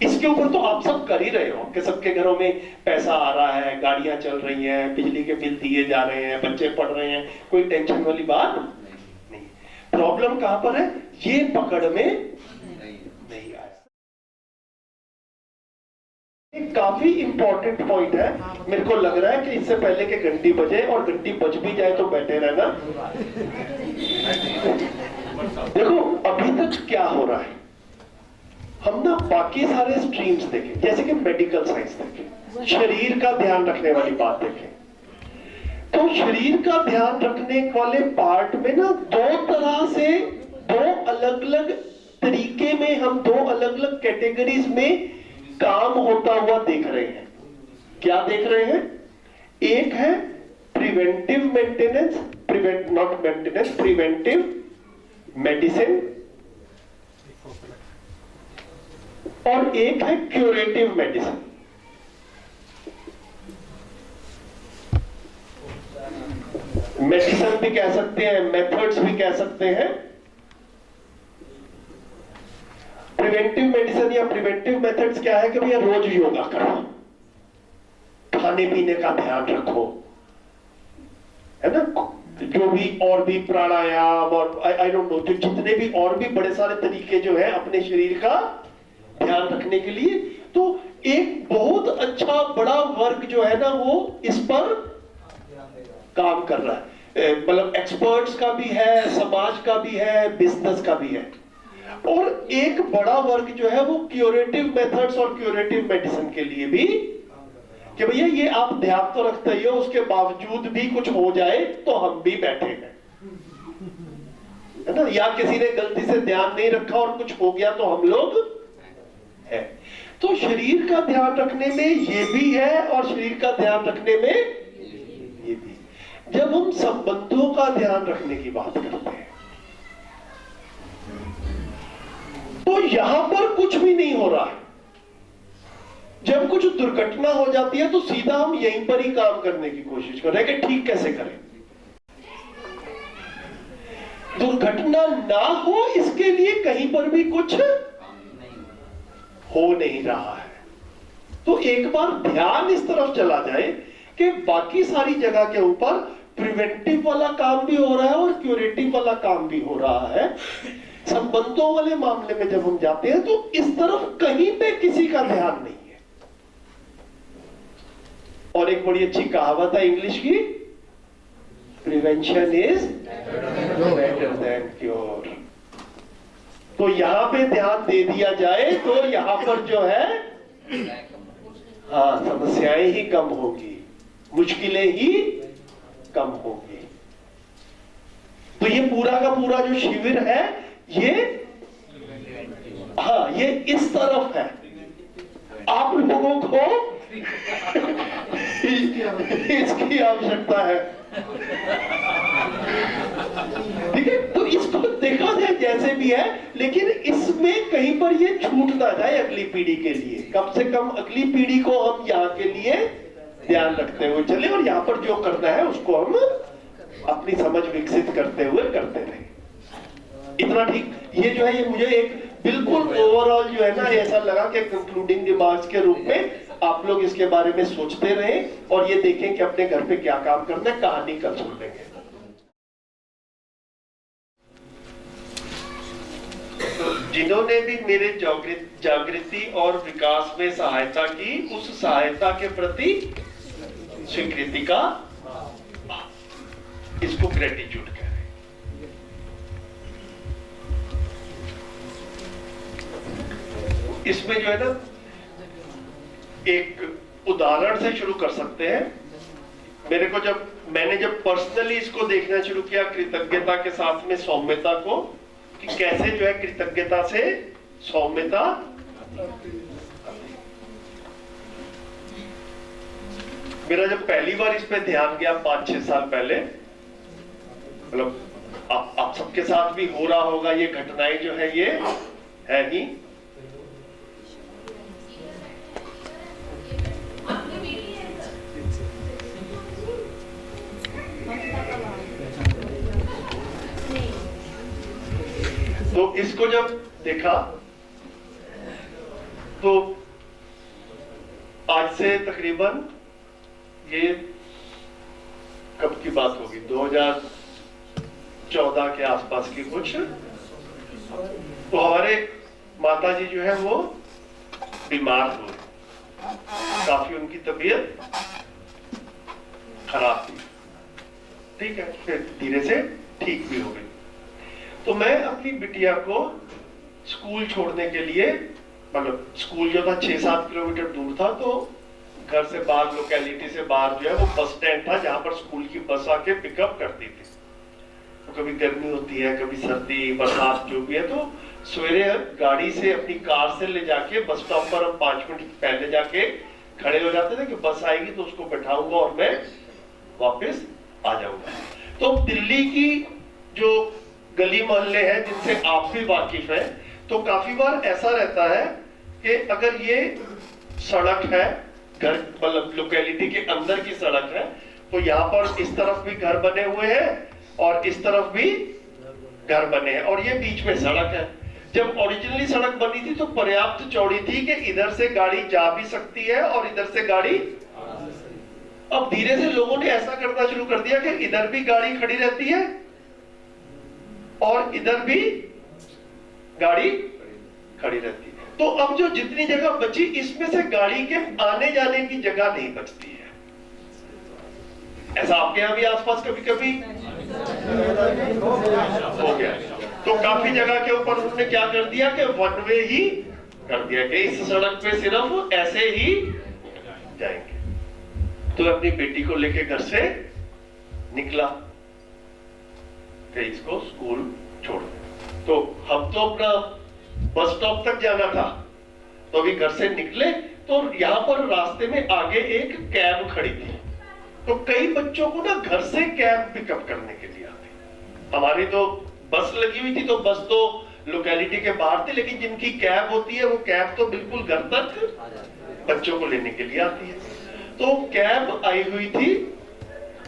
इसके ऊपर तो आप सब कर ही रहे हो कि सबके घरों में पैसा आ रहा है, गाड़ियां चल रही हैं, बिजली के बिल दिए जा रहे हैं, बच्चे पढ़ रहे हैं, कोई टेंशन वाली बात नहीं। प्रॉब्लम कहां पर है, ये पकड़ में नहीं आया। एक काफी इंपॉर्टेंट पॉइंट है, मेरे को लग रहा है कि इससे पहले कि घंटी बजे, और घंटी बज भी जाए तो बैठे रहना। देखो अभी तक क्या हो रहा है, हम ना बाकी सारे स्ट्रीम्स देखें, जैसे कि मेडिकल साइंस देखें, शरीर का ध्यान रखने वाली बात देखें, तो शरीर का ध्यान रखने वाले पार्ट में ना दो तरह से, दो अलग अलग तरीके में, हम दो अलग अलग कैटेगरीज में काम होता हुआ देख रहे हैं। क्या देख रहे हैं? एक है प्रिवेंटिव मेंटेनेंस, प्रिवेंटिव मेडिसिन, और एक है क्यूरेटिव मेडिसिन। मेडिसिन भी कह सकते हैं, मेथड्स भी कह सकते हैं। प्रिवेंटिव मेडिसिन या प्रिवेंटिव मेथड्स क्या है कि भैया रोज योगा करो, खाने पीने का ध्यान रखो, है ना, जो भी और भी प्राणायाम और आई डोंट नो, जितने भी और भी बड़े सारे तरीके जो है अपने शरीर का ध्यान रखने के लिए, तो एक बहुत अच्छा बड़ा वर्ग जो है ना वो इस पर काम कर रहा है। मतलब एक्सपर्ट्स का भी है, समाज का भी है, बिजनेस का भी है। और एक बड़ा वर्ग जो है वो क्यूरेटिव मेथड्स और क्यूरेटिव मेडिसिन के लिए भी, कि भैया ये आप ध्यान तो रखते ही हो, उसके बावजूद भी कुछ हो जाए तो हम भी बैठे हैं। है ना, या किसी ने गलती से ध्यान नहीं रखा और कुछ हो गया तो हम लोग है। तो शरीर का ध्यान रखने में ये भी है और शरीर का ध्यान रखने में ये भी। जब हम संबंधों का ध्यान रखने की बात करते हैं तो यहां पर कुछ भी नहीं हो रहा है। जब कुछ दुर्घटना हो जाती है तो सीधा हम यहीं पर ही काम करने की कोशिश कर रहे हैं कि ठीक कैसे करें, दुर्घटना ना हो इसके लिए कहीं पर भी कुछ हो नहीं रहा है। तो एक बार ध्यान इस तरफ चला जाए कि बाकी सारी जगह के ऊपर प्रिवेंटिव वाला काम भी हो रहा है और क्यूरेटिव वाला काम भी हो रहा है। संबंधों वाले मामले में जब हम जाते हैं तो इस तरफ कहीं पे किसी का ध्यान नहीं है। और एक बड़ी अच्छी कहावत है इंग्लिश की, prevention is better than cure. तो यहां पे ध्यान दे दिया जाए तो यहां पर जो है हाँ समस्याएं ही कम होगी, मुश्किलें ही कम होगी। तो ये पूरा का पूरा जो शिविर है ये हाँ ये इस तरफ है। आप लोगों को इसकी आवश्यकता है, ठीक है। तो इसको देखा जाए जैसे भी है, लेकिन इसमें कहीं पर ये छूट ना जाए अगली पीढ़ी के लिए। कम से कम अगली पीढ़ी को हम यहाँ के लिए ध्यान रखते हुए चले और यहाँ पर जो करना है उसको हम अपनी समझ विकसित करते हुए करते रहे। इतना ठीक। ये जो है ये मुझे एक बिल्कुल ओवरऑल जो है ना ऐसा लगा कि कंक्लूडिंग रिमार्क्स के रूप में आप लोग इसके बारे में सोचते रहें और ये देखें कि अपने घर पे क्या काम करना है। कहानी कल सुन लेंगे। तो जिन्होंने भी मेरे जागृति और विकास में सहायता की, उस सहायता के प्रति स्वीकृति का, इसको ग्रेटिट्यूड कह रहे हैं। इसमें जो है ना एक उदाहरण से शुरू कर सकते हैं। मैंने जब पर्सनली इसको देखना शुरू किया कृतज्ञता के साथ में सौम्यता को, कि कैसे जो है कृतज्ञता से सौम्यता, मेरा जब पहली बार इस पे ध्यान गया 5-6 साल पहले, मतलब आप सबके साथ भी हो रहा होगा ये घटनाएं जो है ये है ही। तो इसको जब देखा तो आज से तकरीबन ये कब की बात होगी, 2014 के आसपास की कुछ। तो हमारे माताजी जो है वो बीमार हुए, काफी उनकी तबीयत खराब थी, ठीक है। फिर धीरे से ठीक भी हो गई। तो मैं अपनी बिटिया को स्कूल छोड़ने के लिए, मतलब स्कूल जो था 6-7 किलोमीटर दूर था, तो घर से बाहर, लोकेलिटी से बाहर जो है वो बस स्टैंड था जहां पर स्कूल की बस आके पिकअप करती थी। तो कभी गर्मी होती है, कभी सर्दी, बरसात जो भी है, तो सवेरे गाड़ी से अपनी कार से ले जाके बस स्टॉप पर हम 5 मिनट पहले जाके खड़े हो जाते थे कि बस आएगी तो उसको बैठाऊंगा और मैं वापस आ जाऊंगा। तो दिल्ली की जो गली मोहल्ले हैं जिनसे आप भी वाकिफ हैं, तो काफी बार ऐसा रहता है कि अगर ये सड़क है, घर मतलब लोकेलिटी के अंदर की सड़क है, तो यहाँ पर इस तरफ भी घर बने हुए हैं और इस तरफ भी घर बने हैं और ये बीच में सड़क है। जब ओरिजिनली सड़क बनी थी तो पर्याप्त चौड़ी थी कि इधर से गाड़ी जा भी सकती है और इधर से गाड़ी। अब धीरे से लोगों ने ऐसा करना शुरू कर दिया कि इधर भी गाड़ी खड़ी रहती है और इधर भी गाड़ी खड़ी रहती है। तो अब जो जितनी जगह बची, इसमें से गाड़ी के आने जाने की जगह नहीं बचती है। ऐसा आपके यहां भी आसपास कभी कभी हो गया। तो काफी जगह के ऊपर उन्होंने क्या कर दिया कि वन वे ही कर दिया कि इस सड़क पे सिर्फ ऐसे ही जाएंगे। तो अपनी बेटी को लेके घर से निकला कि इसको स्कूल छोड़ दो। तो हम तो अपना बस स्टॉप तक जाना था, तो अभी घर से निकले तो यहाँ पर रास्ते में आगे एक कैब खड़ी थी। तो कई बच्चों को ना घर से कैब पिकअप करने के लिए आती। हमारी तो बस लगी हुई थी, तो बस तो लोकेलिटी के बाहर थी, लेकिन जिनकी कैब होती है वो कैब तो बिल्कुल घर तक बच्चों को लेने के लिए आती है। तो कैब आई हुई थी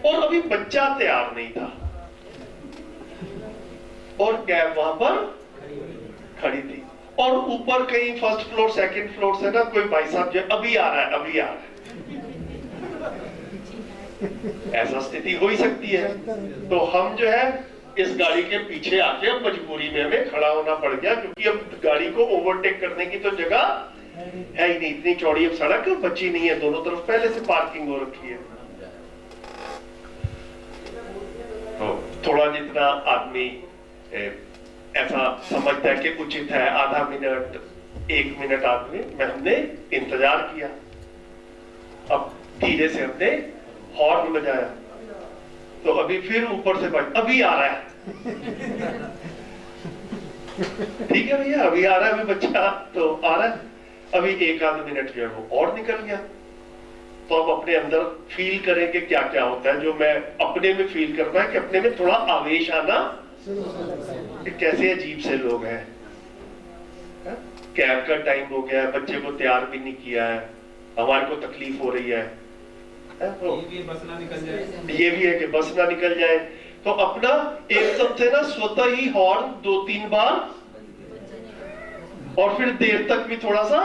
और अभी बच्चा तैयार नहीं था और कैब वहां पर खड़ी थी। और ऊपर कहीं फर्स्ट फ्लोर सेकंड फ्लोर से ना कोई भाई साहब जो अभी आ रहा है, अभी आ रहा है, ऐसा स्थिति हो ही सकती है। तो हम जो है इस गाड़ी के पीछे आके अब मजबूरी में हमें खड़ा होना पड़ गया, क्योंकि अब गाड़ी को ओवरटेक करने की तो जगह है ही नहीं, इतनी चौड़ी अब सड़क बची नहीं है, दोनों तरफ पहले से पार्किंग हो रखी है। तो थोड़ा जितना आदमी ऐसा समझता है कि उचित है, आधा मिनट 1 मिनट आदमी में हमने इंतजार किया। अब धीरे से हमने हॉर्न बजाया, तो अभी फिर ऊपर से अभी आ रहा है, ठीक है भैया अभी आ रहा है, अभी बच्चा तो आ रहा है, अभी 1 आध मिनट जो है वो और निकल गया। तो अब अपने अंदर फील करें कि क्या क्या होता है। जो मैं अपने में फील कर रहा है कि अपने में थोड़ा आवेश आना कि कैसे अजीब से लोग हैं। कैब का टाइम हो गया है, बच्चे को तैयार भी नहीं किया है, हमारे को तकलीफ हो रही है, तो ये बस ना निकल जाए, ये भी है कि बस ना निकल जाए। तो अपना एकदम से ना स्वतः ही हॉर्न 2-3 बार और फिर देर तक भी थोड़ा सा,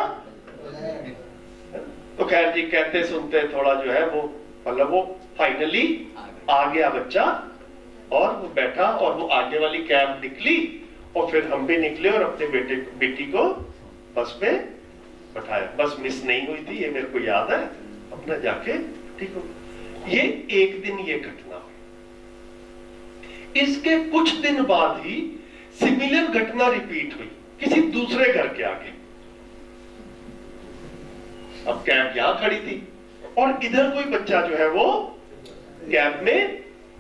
तो खैर जी कहते सुनते थोड़ा जो है वो मतलब वो फाइनली आ गया बच्चा और वो बैठा और वो आगे वाली कैब निकली और फिर हम भी निकले और अपने बेटी को बस पे बैठाया। बस मिस नहीं हुई थी, ये मेरे को याद है, अपना जाके ठीक हो। ये एक दिन ये घटना हुई। इसके कुछ दिन बाद ही सिमिलर घटना रिपीट हुई किसी दूसरे घर के आगे। अब कैब यहां खड़ी थी और इधर कोई बच्चा जो है वो कैब में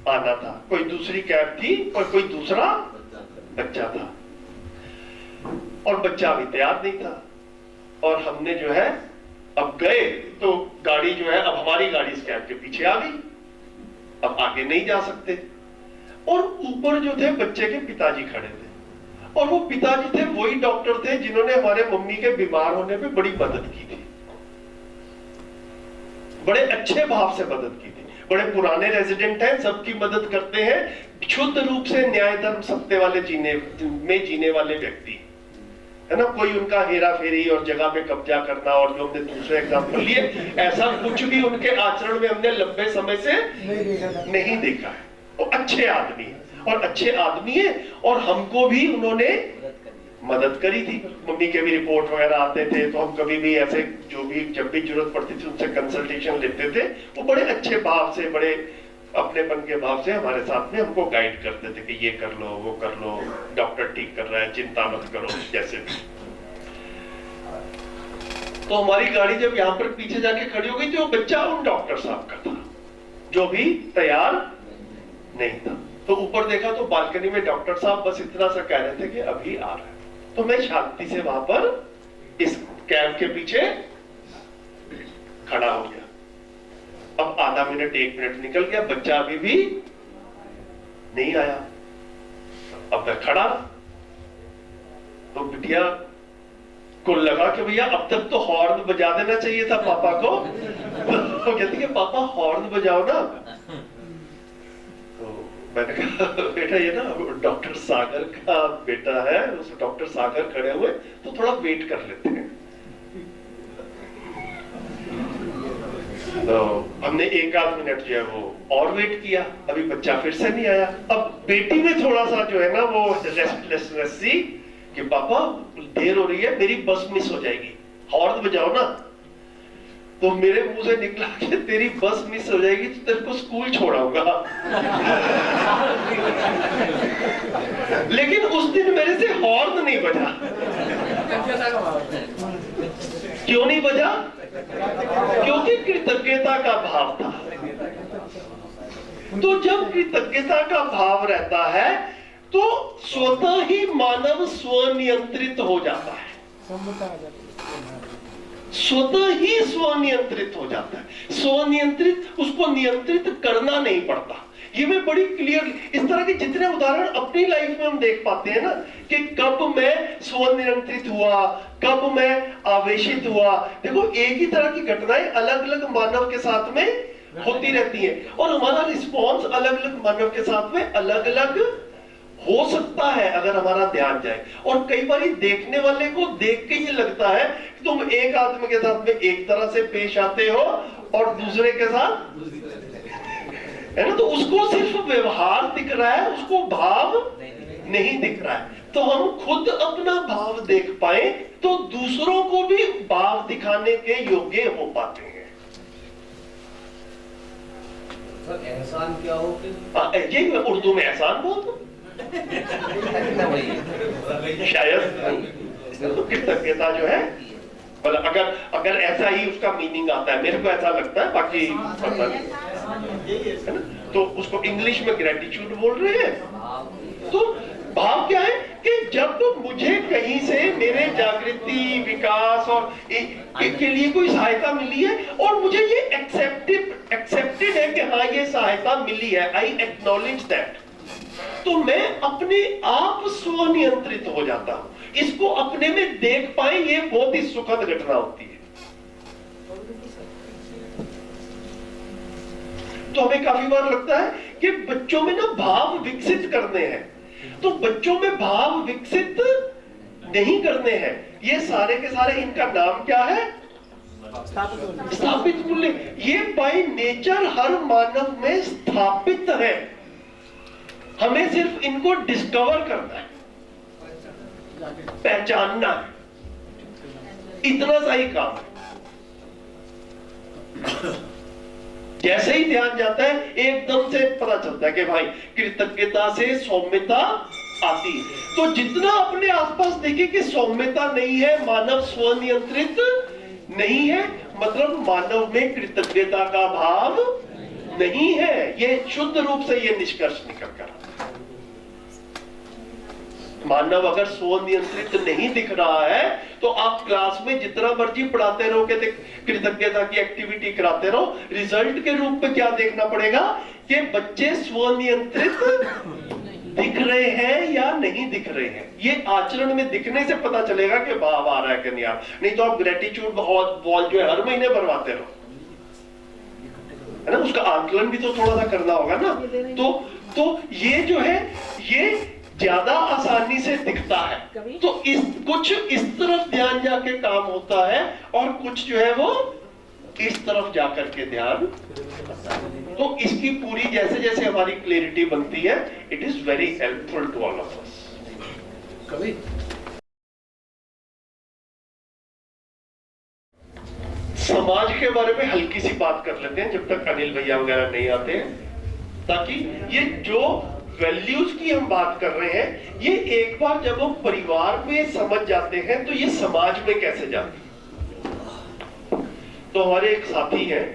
आना था, कोई दूसरी कैब थी और कोई दूसरा बच्चा था और बच्चा अभी तैयार नहीं था। और हमने जो है अब गए तो गाड़ी जो है, अब हमारी गाड़ी इस कैब के पीछे आ गई, अब आगे नहीं जा सकते। और ऊपर जो थे बच्चे के पिताजी खड़े थे और वो पिताजी थे वही डॉक्टर थे जिन्होंने हमारे मम्मी के बीमार होने पे बड़ी मदद की थी, बड़े अच्छे भाव से मदद की थी। बड़े पुराने रेजिडेंट हैं, सबकी मदद करते हैं, शुद्ध रूप से न्याय धर्म सत्य वाले जीने वाले व्यक्ति है ना। कोई उनका हेरा फेरी और जगह पे कब्जा करना और जो हमने दूसरे एग्जाम्पल लिए, ऐसा कुछ भी उनके आचरण में हमने लंबे समय से नहीं देखा है। वो अच्छे आदमी है और अच्छे आदमी है और हमको भी उन्होंने मदद करी थी। मम्मी के भी रिपोर्ट वगैरह आते थे तो हम कभी भी ऐसे जो भी जब भी जरूरत पड़ती थी उनसे कंसल्टेशन लेते थे। वो बड़े अच्छे भाव से, बड़े अपनेपन के भाव से हमारे साथ में हमको गाइड करते थे कि ये कर लो, वो कर लो, डॉक्टर ठीक कर रहा है, चिंता मत करो, जैसे भी। तो हमारी गाड़ी जब यहाँ पर पीछे जाके खड़ी हो गई तो वो बच्चा उन डॉक्टर साहब का था जो भी तैयार नहीं था। तो ऊपर देखा तो बालकनी में डॉक्टर साहब बस इतना सा कह रहे थे कि अभी आ रहा है। तो मैं शांति से वहां पर इस कैब के पीछे खड़ा हो गया। अब आधा मिनट 1 मिनट निकल गया, बच्चा अभी भी नहीं आया। अब मैं खड़ा तो बिटिया को लगा कि भैया अब तक तो हॉर्न बजा देना चाहिए था पापा को। तो कहती है पापा हॉर्न बजाओ ना। तो मैंने कहा बेटा ये ना डॉक्टर सागर का बेटा है, उस डॉक्टर सागर खड़े हुए तो थोड़ा वेट कर लेते हैं। तो हमने 1 आध मिनट जो है वो और वेट किया, अभी बच्चा फिर से नहीं आया। अब बेटी में थोड़ा सा जो है ना वो रेस्टलेसनेस सी कि पापा देर हो रही है, मेरी बस मिस हो जाएगी, हॉर्न बजाओ ना। तो मेरे मुंह से निकला कि तेरी बस मिस हो जाएगी तो तेरे को स्कूल छोड़ाऊंगा। लेकिन उस दिन मेरे से हॉर्न नहीं बजा। क्यों नहीं बजा? क्योंकि कृतज्ञता का भाव था। तो जब कृतज्ञता का भाव रहता है तो स्वतः ही मानव स्वनियंत्रित हो जाता है, स्वतः ही स्वनियंत्रित हो जाता है। स्वनियंत्रित, उसको नियंत्रित करना नहीं पड़ता। ये मैं बड़ी क्लियर, इस तरह के जितने उदाहरण अपनी लाइफ में हम देख पाते हैं ना, कि कब मैं स्वनियंत्रित हुआ, कब मैं आवेशित हुआ। देखो एक ही तरह की घटनाएं अलग अलग मानव के साथ में होती रहती है, और हमारा रिस्पॉन्स अलग अलग मानव के साथ में अलग अलग हो सकता है अगर हमारा ध्यान जाए। और कई बार देखने वाले को देख के ये लगता है कि तुम एक आदमी के साथ में एक तरह से पेश आते हो और दूसरे के साथ, है ना, तो उसको सिर्फ व्यवहार दिख रहा है, उसको भाव नहीं दिख रहा है। तो हम खुद अपना भाव देख पाए तो दूसरों को भी भाव दिखाने के योग्य हो पाते हैं। सर एहसान क्या हो फिर? यही मैं उर्दू में एहसान बोल दूं शायद। कृतज्ञता जो है, मतलब अगर ऐसा ही उसका मीनिंग आता है, मेरे को ऐसा लगता है, बाकी पता नहीं, है ना, तो उसको इंग्लिश में ग्रेटिट्यूड बोल रहे हैं। तो भाव क्या है कि जब मुझे कहीं से मेरे जागृति, विकास और के लिए कोई सहायता मिली है और मुझे ये एक्सेप्टेड है कि हाँ ये सहायता मिली है, आई एक्नॉलेज दैट, तो मैं अपने आप स्वनियंत्रित हो जाता हूं। इसको अपने में देख पाए, ये बहुत ही सुखद घटना होती है। तो हमें काफी बार लगता है कि बच्चों में ना भाव विकसित करने हैं, तो बच्चों में भाव विकसित नहीं करने हैं। ये सारे के सारे, इनका नाम क्या है? स्थापित मूल्य। ये बाय नेचर हर मानव में स्थापित है, हमें सिर्फ इनको डिस्कवर करना है, पहचानना है, इतना सा ही काम है। जैसे ही ध्यान जाता है एकदम से पता चलता है कि भाई कृतज्ञता से सौम्यता आती है। तो जितना अपने आसपास देखे कि सौम्यता नहीं है, मानव स्वनियंत्रित नहीं है, मतलब मानव में कृतज्ञता का भाव नहीं है। ये शुद्ध रूप से ये निष्कर्ष निकल कर आता है। मानव अगर स्वनियंत्रित नहीं दिख रहा है तो आप क्लास में जितना मर्जी पढ़ाते रहो, कि कृतज्ञता की एक्टिविटी कराते रहो, रिजल्ट के रूप में क्या देखना पड़ेगा कि बच्चे स्वनियंत्रित दिख रहे हैं या नहीं दिख रहे हैं। ये आचरण में दिखने से पता चलेगा कि भाव आ रहा है कि नहीं आ रहा। नहीं तो आप ग्रेटिट्यूड वॉल जो है हर महीने भरवाते रहो, है ना, उसका आकलन भी तो थोड़ा सा करना होगा ना। तो ये जो है ये ज्यादा आसानी से दिखता है। तो कुछ इस तरफ ध्यान जाके काम होता है और कुछ जो है वो इस तरफ जाकर के ध्यान। तो इसकी पूरी जैसे जैसे हमारी क्लैरिटी बनती है, it is very helpful to all of us. कभी समाज के बारे में हल्की सी बात कर लेते हैं जब तक अनिल भैया वगैरह नहीं आते हैं, ताकि ये जो वैल्यूज की हम बात कर रहे हैं, ये एक बार जब हम परिवार में समझ जाते हैं तो ये समाज में कैसे जाते हैं। तो हमारे एक साथी हैं,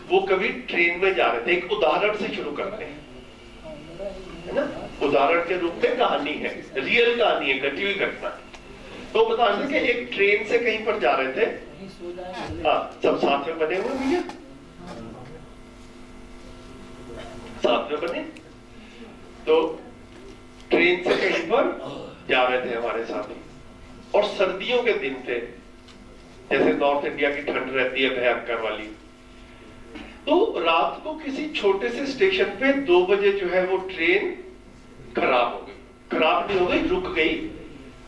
वो कभी ट्रेन में जा रहे थे। एक उदाहरण से शुरू करते हैं, है ना, उदाहरण के रूप में कहानी है, रियल कहानी है, घटी हुई घटना। तो बता रहे थे कि एक ट्रेन से कहीं पर जा रहे थे। हाँ, सब साथ में बने हुए भैया, साथ में बने। तो ट्रेन से कहीं पर जा रहे थे हमारे साथी, और सर्दियों के दिन थे, जैसे नॉर्थ इंडिया की ठंड रहती है भयंकर वाली। तो रात को किसी छोटे से स्टेशन पे 2 बजे जो है वो ट्रेन खराब हो गई। खराब नहीं हो गई, रुक गई,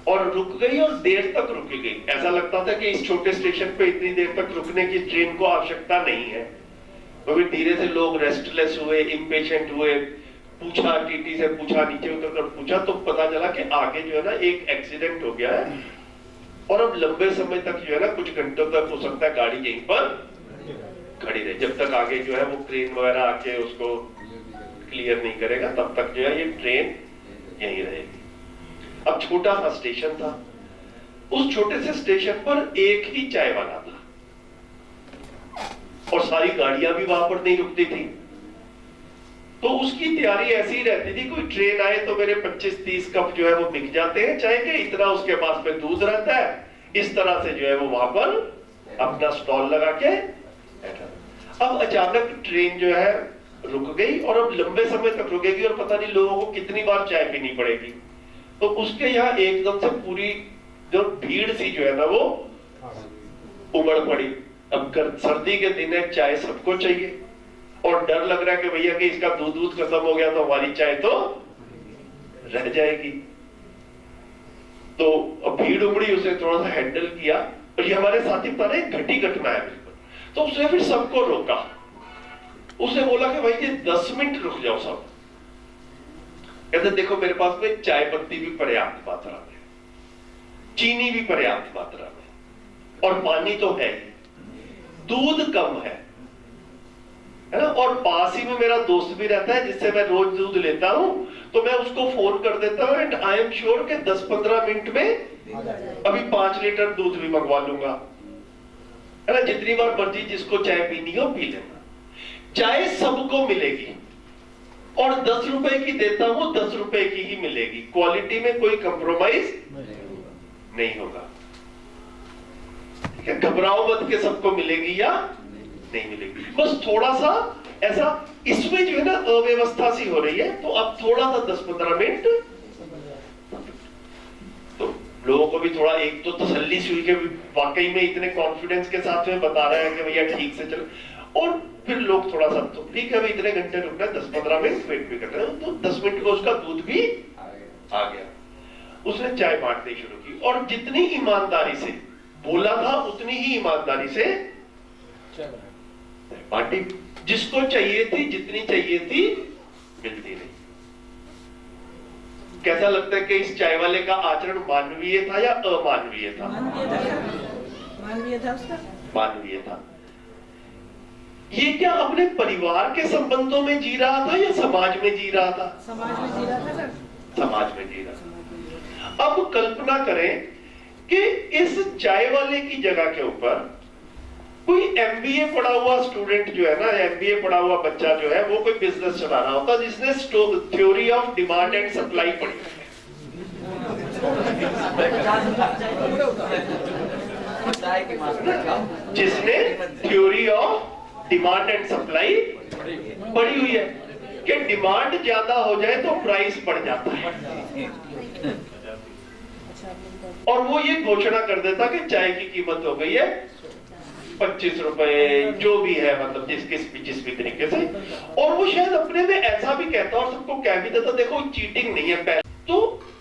और रुक गई और देर तक रुकी गई। ऐसा लगता था कि इस छोटे स्टेशन पे इतनी देर तक रुकने की ट्रेन को आवश्यकता नहीं है। तो फिर धीरे से लोग रेस्टलेस हुए, इम्पेशेंट हुए, पूछा, टीटी से पूछा, नीचे उतर कर पूछा, तो पता चला कि आगे जो है ना एक एक्सीडेंट हो गया है, और अब लंबे समय तक जो है ना, कुछ घंटों तक हो सकता है गाड़ी यहीं पर खड़ी रहे, जब तक आगे जो है वो क्रेन वगैरह आके उसको क्लियर नहीं करेगा, तब तक जो है ये ट्रेन यहीं रहेगी। अब छोटा सा स्टेशन था, उस छोटे से स्टेशन पर एक ही चाय वाला था, और सारी गाड़ियां भी वहां पर नहीं रुकती थी। तो उसकी तैयारी ऐसी ही रहती थी, कोई ट्रेन आए तो मेरे 25-30 कप जो है वो बिक जाते हैं चाय के, इतना उसके पास में दूध रहता है, इस तरह से जो है वो वहां पर अपना स्टॉल लगा के बैठा। अब अचानक ट्रेन जो है रुक गई और अब लंबे समय तक रुकेगी और पता नहीं लोगों को कितनी बार चाय पीनी पड़ेगी। तो उसके यहाँ एकदम से पूरी जो भीड़ सी जो है ना वो उमड़ पड़ी। अब सर्दी के दिन है, चाय सबको चाहिए और डर लग रहा है कि भैया कि इसका दूध खत्म हो गया तो हमारी चाय तो रह जाएगी। तो अब भीड़ उमड़ी, उसे थोड़ा सा हैंडल किया और ये हमारे साथी बता रहे घटी घटना है बिल्कुल। तो उसने फिर सबको रोका, उसने बोला कि भाई ये 10 मिनट रुक जाओ सब। कहते देखो मेरे पास में चाय पत्ती भी पर्याप्त मात्रा में, चीनी भी पर्याप्त मात्रा में और पानी तो है ही, दूध कम है ना, और पास ही में मेरा दोस्त भी रहता है जिससे मैं रोज दूध लेता हूं, तो मैं उसको फोन कर देता हूं एंड आई एम श्योर कि 10-15 मिनट में अभी 5 लीटर दूध भी मंगवा लूंगा, है ना। जितनी बार मर्जी जिसको चाय पीनी हो पी लेना, चाय सबको मिलेगी और 10 रुपए की देता हूं, 10 रुपए की ही मिलेगी, क्वालिटी में कोई कंप्रोमाइज नहीं होगा। घबराओ मत के सबको मिलेगी या नहीं मिलेगी, बस थोड़ा सा ऐसा इसमें जो है ना अव्यवस्था सी हो रही है, तो अब थोड़ा सा 10-15 मिनट, तो लोगों को भी थोड़ा एक तो तसल्ली सी हुई कि वाकई में इतने कॉन्फिडेंस के साथ में बता रहे हैं कि भैया ठीक से चल, और फिर लोग थोड़ा सा तो ठीक है भाई इतने घंटे रुकना है, 10-15 मिनट वेट भी कर रहे हैं, तो 10 मिनट को उसका दूध भी आ गया। उसने चाय बांटनी शुरू की और जितनी ईमानदारी से बोला था उतनी ही ईमानदारी से बांटी। जिसको चाहिए थी, जितनी चाहिए थी, मिलती नहीं। कैसा लगता है कि इस चाय वाले का आचरण मानवीय था या अमानवीय था? मानवीय था उसका, मानवीय था। ये क्या अपने परिवार के संबंधों में जी रहा था या समाज में जी रहा था? समाज में जी रहा था सर, समाज में जी रहा था। अब कल्पना करें कि इस चाय वाले की जगह के ऊपर कोई एमबीए पढ़ा हुआ स्टूडेंट जो है ना, एमबीए पढ़ा हुआ बच्चा जो है वो कोई बिजनेस चला रहा होता जिसने theory of demand and supply पढ़ी, जिसने theory of demand and supply पढ़ी हुई है कि डिमांड ज्यादा हो जाए तो प्राइस बढ़ जाता है, और वो ये घोषणा कर देता कि चाय की कीमत हो गई है 25 रुपए, जो भी है, मतलब जिस भी तरीके से, और वो शायद अपने में ऐसा भी कहता और सबको कह भी देता देखो चीटिंग नहीं है पहले। तो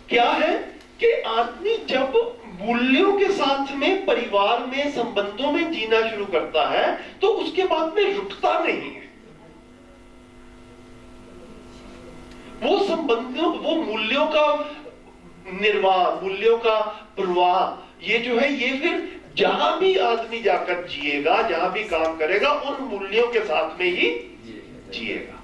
क्या है कि आदमी जब मूल्यों के साथ में परिवार में संबंधों में जीना शुरू करता है तो उसके बाद में रुकता नहीं है। वो संबंधों, वो मूल्यों का निर्वाह, मूल्यों का प्रवाह, ये जो है ये फिर जहां भी आदमी जाकर जिएगा, जहां भी काम करेगा, उन मूल्यों के साथ में ही जिएगा।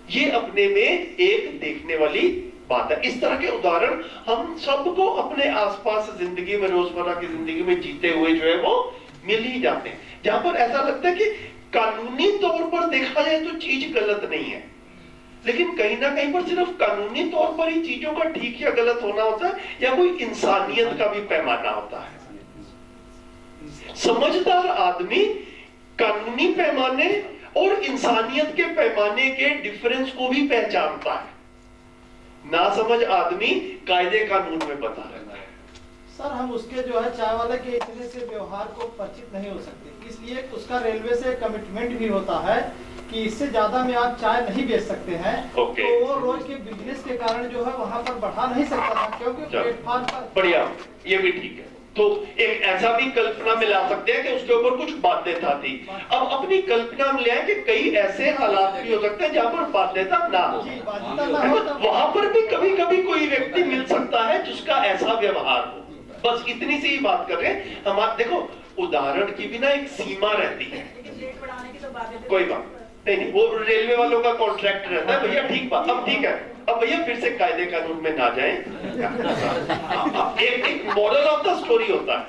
ये अपने में एक देखने वाली बात है। इस तरह के उदाहरण हम सबको अपने आसपास जिंदगी में, रोजमर्रा की जिंदगी में जीते हुए जो है वो मिल ही जाते हैं, जहां पर ऐसा लगता है कि कानूनी तौर पर देखा जाए तो चीज गलत नहीं है, लेकिन कहीं ना कहीं पर सिर्फ कानूनी तौर पर ही चीजों का ठीक या गलत होना होता है, या कोई इंसानियत का भी पैमाना होता है। समझदार आदमी कानूनी पैमाने और इंसानियत के पैमाने के डिफरेंस को भी पहचानता है, नासमझ आदमी कायदे कानून में बता रहता है। सर हम उसके जो है चाय वाले के इतने से व्यवहार को परिचित नहीं हो सकते, इसलिए उसका रेलवे से कमिटमेंट भी होता है कि इससे ज्यादा में आप चाय नहीं बेच सकते हैं। तो वो रोज के बिजनेस के कारण जो है वहाँ पर बढ़ा नहीं सकता था, क्योंकि प्लेटफॉर्म पर। बढ़िया, ये भी ठीक है। तो एक ऐसा भी कल्पना में ला सकते हैं कि उसके ऊपर कुछ बाध्यता थी। अब अपनी कल्पना में ले आए कि कई ऐसे हालात भी हो सकते हैं जहां पर बाध्यता ना हो, वहां पर भी कभी कभी कोई व्यक्ति मिल सकता है जिसका ऐसा व्यवहार हो। बस इतनी सी ही बात कर रहे हैं। हमारे देखो उदाहरण की भी ना एक सीमा रहती है, कोई बात नहीं, वो रेलवे वालों का कॉन्ट्रैक्ट रहता है। भैया ठीक बात, अब ठीक है, अब भैया फिर से कायदे कानून में ना जाएं। एक मॉडल ऑफ द स्टोरी होता है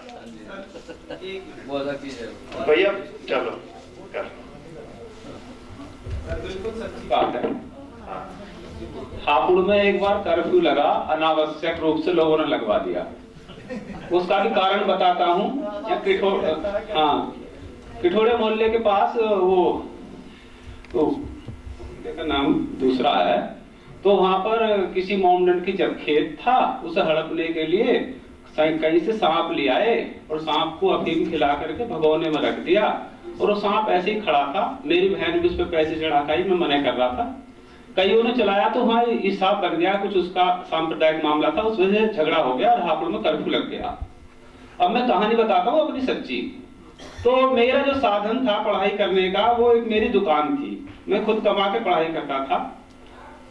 भैया, चलो कर बिल्कुल सच्ची बात है। हापुड़ में एक बार कर्फ्यू लगा, अनावश्यक रूप से लोगों ने लगवा दिया। उसका भी कारण बताता हूँ। किठोड़े मोहल्ले के पास वो नाम दूसरा है, तो वहां पर किसी मोमडन की जब खेत था, उसे हड़पने के लिए कहीं से सांप ले आए और सांप को अफीम खिला करके भगोने में रख दिया, और वो सांप ऐसे ही खड़ा था। मेरी बहन भी उस पर पैसे चढ़ाई, मैं मना कर रहा था। कईयों ने चलाया तो वहां हिसाब लग गया, कुछ उसका सांप्रदायिक मामला था, उस वजह से झगड़ा हो गया और हापुड़ में कर्फ्यू लग गया। अब मैं कहानी बताता हूँ अपनी सच्ची। तो मेरा जो साधन था पढ़ाई करने का, वो एक मेरी दुकान थी, मैं खुद कमा के पढ़ाई करता था।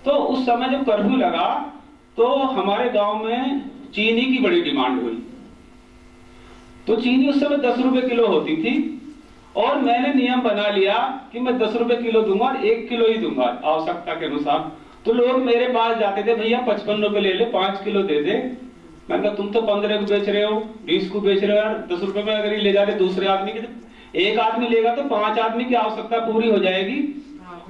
तो उस समय जब कर्फ्यू लगा तो हमारे गांव में चीनी की बड़ी डिमांड हुई। तो चीनी उस समय 10 रुपए किलो होती थी, और मैंने नियम बना लिया कि मैं 10 रुपए किलो दूंगा और 1 किलो ही दूंगा आवश्यकता के अनुसार। तो लोग मेरे पास जाते थे, भैया 55 रुपए ले ले, 5 किलो दे दे। मैंने कहा तुम तो 15 को बेच रहे हो, 20 को बेच रहे हो यार, 10 रुपए में अगर ये ले जा रहे दूसरे आदमी की, तो एक आदमी लेगा तो 5 आदमी की आवश्यकता पूरी हो जाएगी।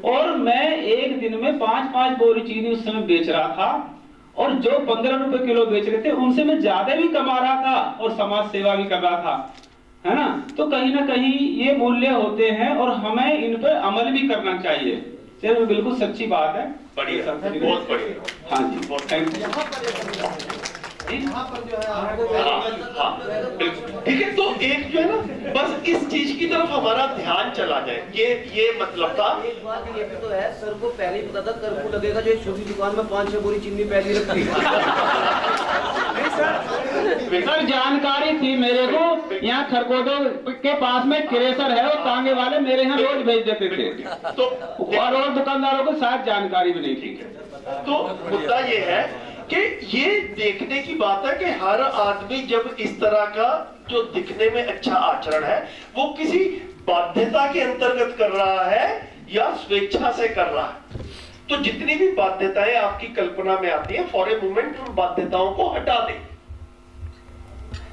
और मैं एक दिन में 5-5 बोरी चीनी उस समय बेच रहा था, और जो 15 रुपए किलो बेच रहे थे उनसे मैं ज्यादा भी कमा रहा था और समाज सेवा भी कर रहा था, है ना। तो कहीं ना कहीं ये मूल्य होते हैं और हमें इन पर अमल भी करना चाहिए। चलिए, बिल्कुल सच्ची बात है। बढ़िया, बहुत बढ़िया। हाँ जी, थैंक यू। यहाँ पर जो है ठीक है। तो एक जो है ना, बस इस चीज की तरफ हमारा ध्यान चला जाए, ये मतलब था। एक बात ये भी तो है, सर को पहले ही पता था कर्फ्यू लगेगा, जो छोटी दुकान में 5-6 बोरी चीनी पहले रखी। सर जानकारी थी मेरे को, यहाँ खरगोदो के पास में क्रेशर है, और तांगे वाले मेरे यहाँ रोज भेज देते थे। तो और दुकानदारों को शायद जानकारी भी नहीं थी। तो मुद्दा ये है कि ये देखने की बात है कि हर आदमी जब इस तरह का जो दिखने में अच्छा आचरण है, वो किसी बाध्यता के अंतर्गत कर रहा है या स्वेच्छा से कर रहा है। तो जितनी भी बाध्यताएं आपकी कल्पना में आती हैं, फॉर ए मोमेंट उन बाध्यताओं को हटा दें।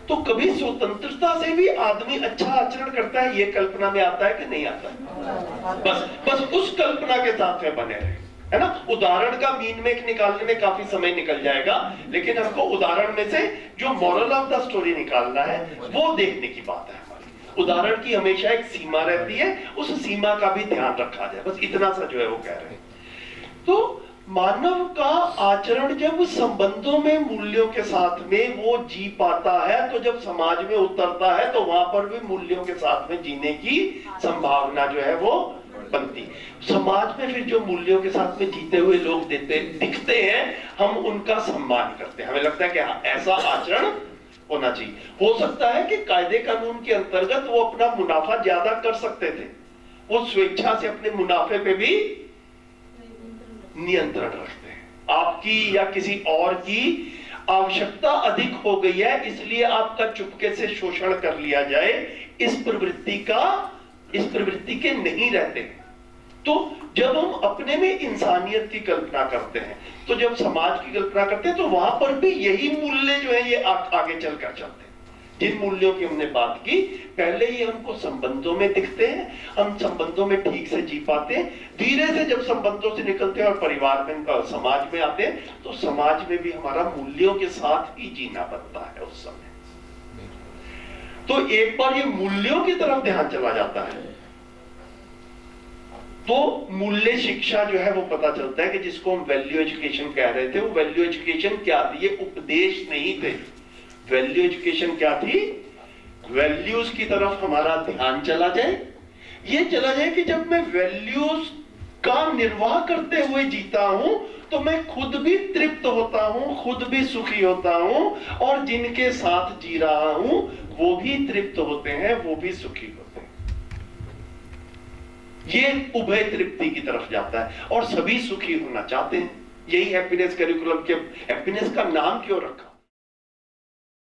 तो कभी स्वतंत्रता से भी आदमी अच्छा आचरण करता है, ये कल्पना में आता है कि नहीं आता है? बस उस कल्पना के साथ में बने रहे, है ना। उदाहरण का मीन मेक निकालने में काफी समय निकल जाएगा, लेकिन हमको उदाहरण में से जो मॉरल ऑफ द स्टोरी निकालना है वो देखने की बात है हमारी। उदाहरण की हमेशा एक सीमा रहती है, उस सीमा का भी ध्यान रखा जाए, बस इतना सा जो है वो कह रहे हैं। तो मानव का आचरण जब संबंधों में मूल्यों के साथ में वो जी पाता है, तो जब समाज में उतरता है तो वहां पर भी मूल्यों के साथ में जीने की संभावना जो है वो बनती। समाज में फिर जो मूल्यों के साथ में जीते हुए लोग दिखते हैं, हम उनका सम्मान करते हैं। हमें लगता है कि हाँ, ऐसा आचरण होना चाहिए। हो सकता है कि कायदे कानून के अंतर्गत वो अपना मुनाफा ज्यादा कर सकते थे, वो स्वेच्छा से अपने मुनाफे पे भी नियंत्रण रखते हैं। आपकी या किसी और की आवश्यकता अधिक हो गई है, इसलिए आपका चुपके से शोषण कर लिया जाए, इस प्रवृत्ति के नहीं रहते। तो जब हम अपने में इंसानियत की कल्पना करते हैं, तो जब समाज की कल्पना करते हैं, तो वहां पर भी यही मूल्य जो है ये आगे चलकर चलते हैं। जिन मूल्यों की हमने बात की, पहले ही हमको संबंधों में दिखते हैं, हम संबंधों में ठीक से जी पाते हैं। धीरे से जब संबंधों से निकलते हैं और परिवार में, समाज में आते हैं, तो समाज में भी हमारा मूल्यों के साथ ही जीना बनता है उस समय। तो एक बार ये मूल्यों की तरफ ध्यान चला जाता है, तो मूल्य शिक्षा जो है वो पता चलता है कि जिसको हम वैल्यू एजुकेशन कह रहे थे, वो वैल्यू एजुकेशन क्या थी? ये उपदेश नहीं थे। वैल्यू एजुकेशन क्या थी? वैल्यूज की तरफ हमारा ध्यान चला जाए। ये चला जाए कि जब मैं वैल्यूज का निर्वाह करते हुए जीता हूं, तो मैं खुद भी तृप्त होता हूं, खुद भी सुखी होता हूं, और जिनके साथ जी रहा हूं वो भी तृप्त होते हैं, वो भी सुखी होते हैं। ये उभय तृप्ति की तरफ जाता है और सभी सुखी होना चाहते हैं। यही हैप्पीनेस करिकुलम के हैप्पीनेस का नाम क्यों रखा?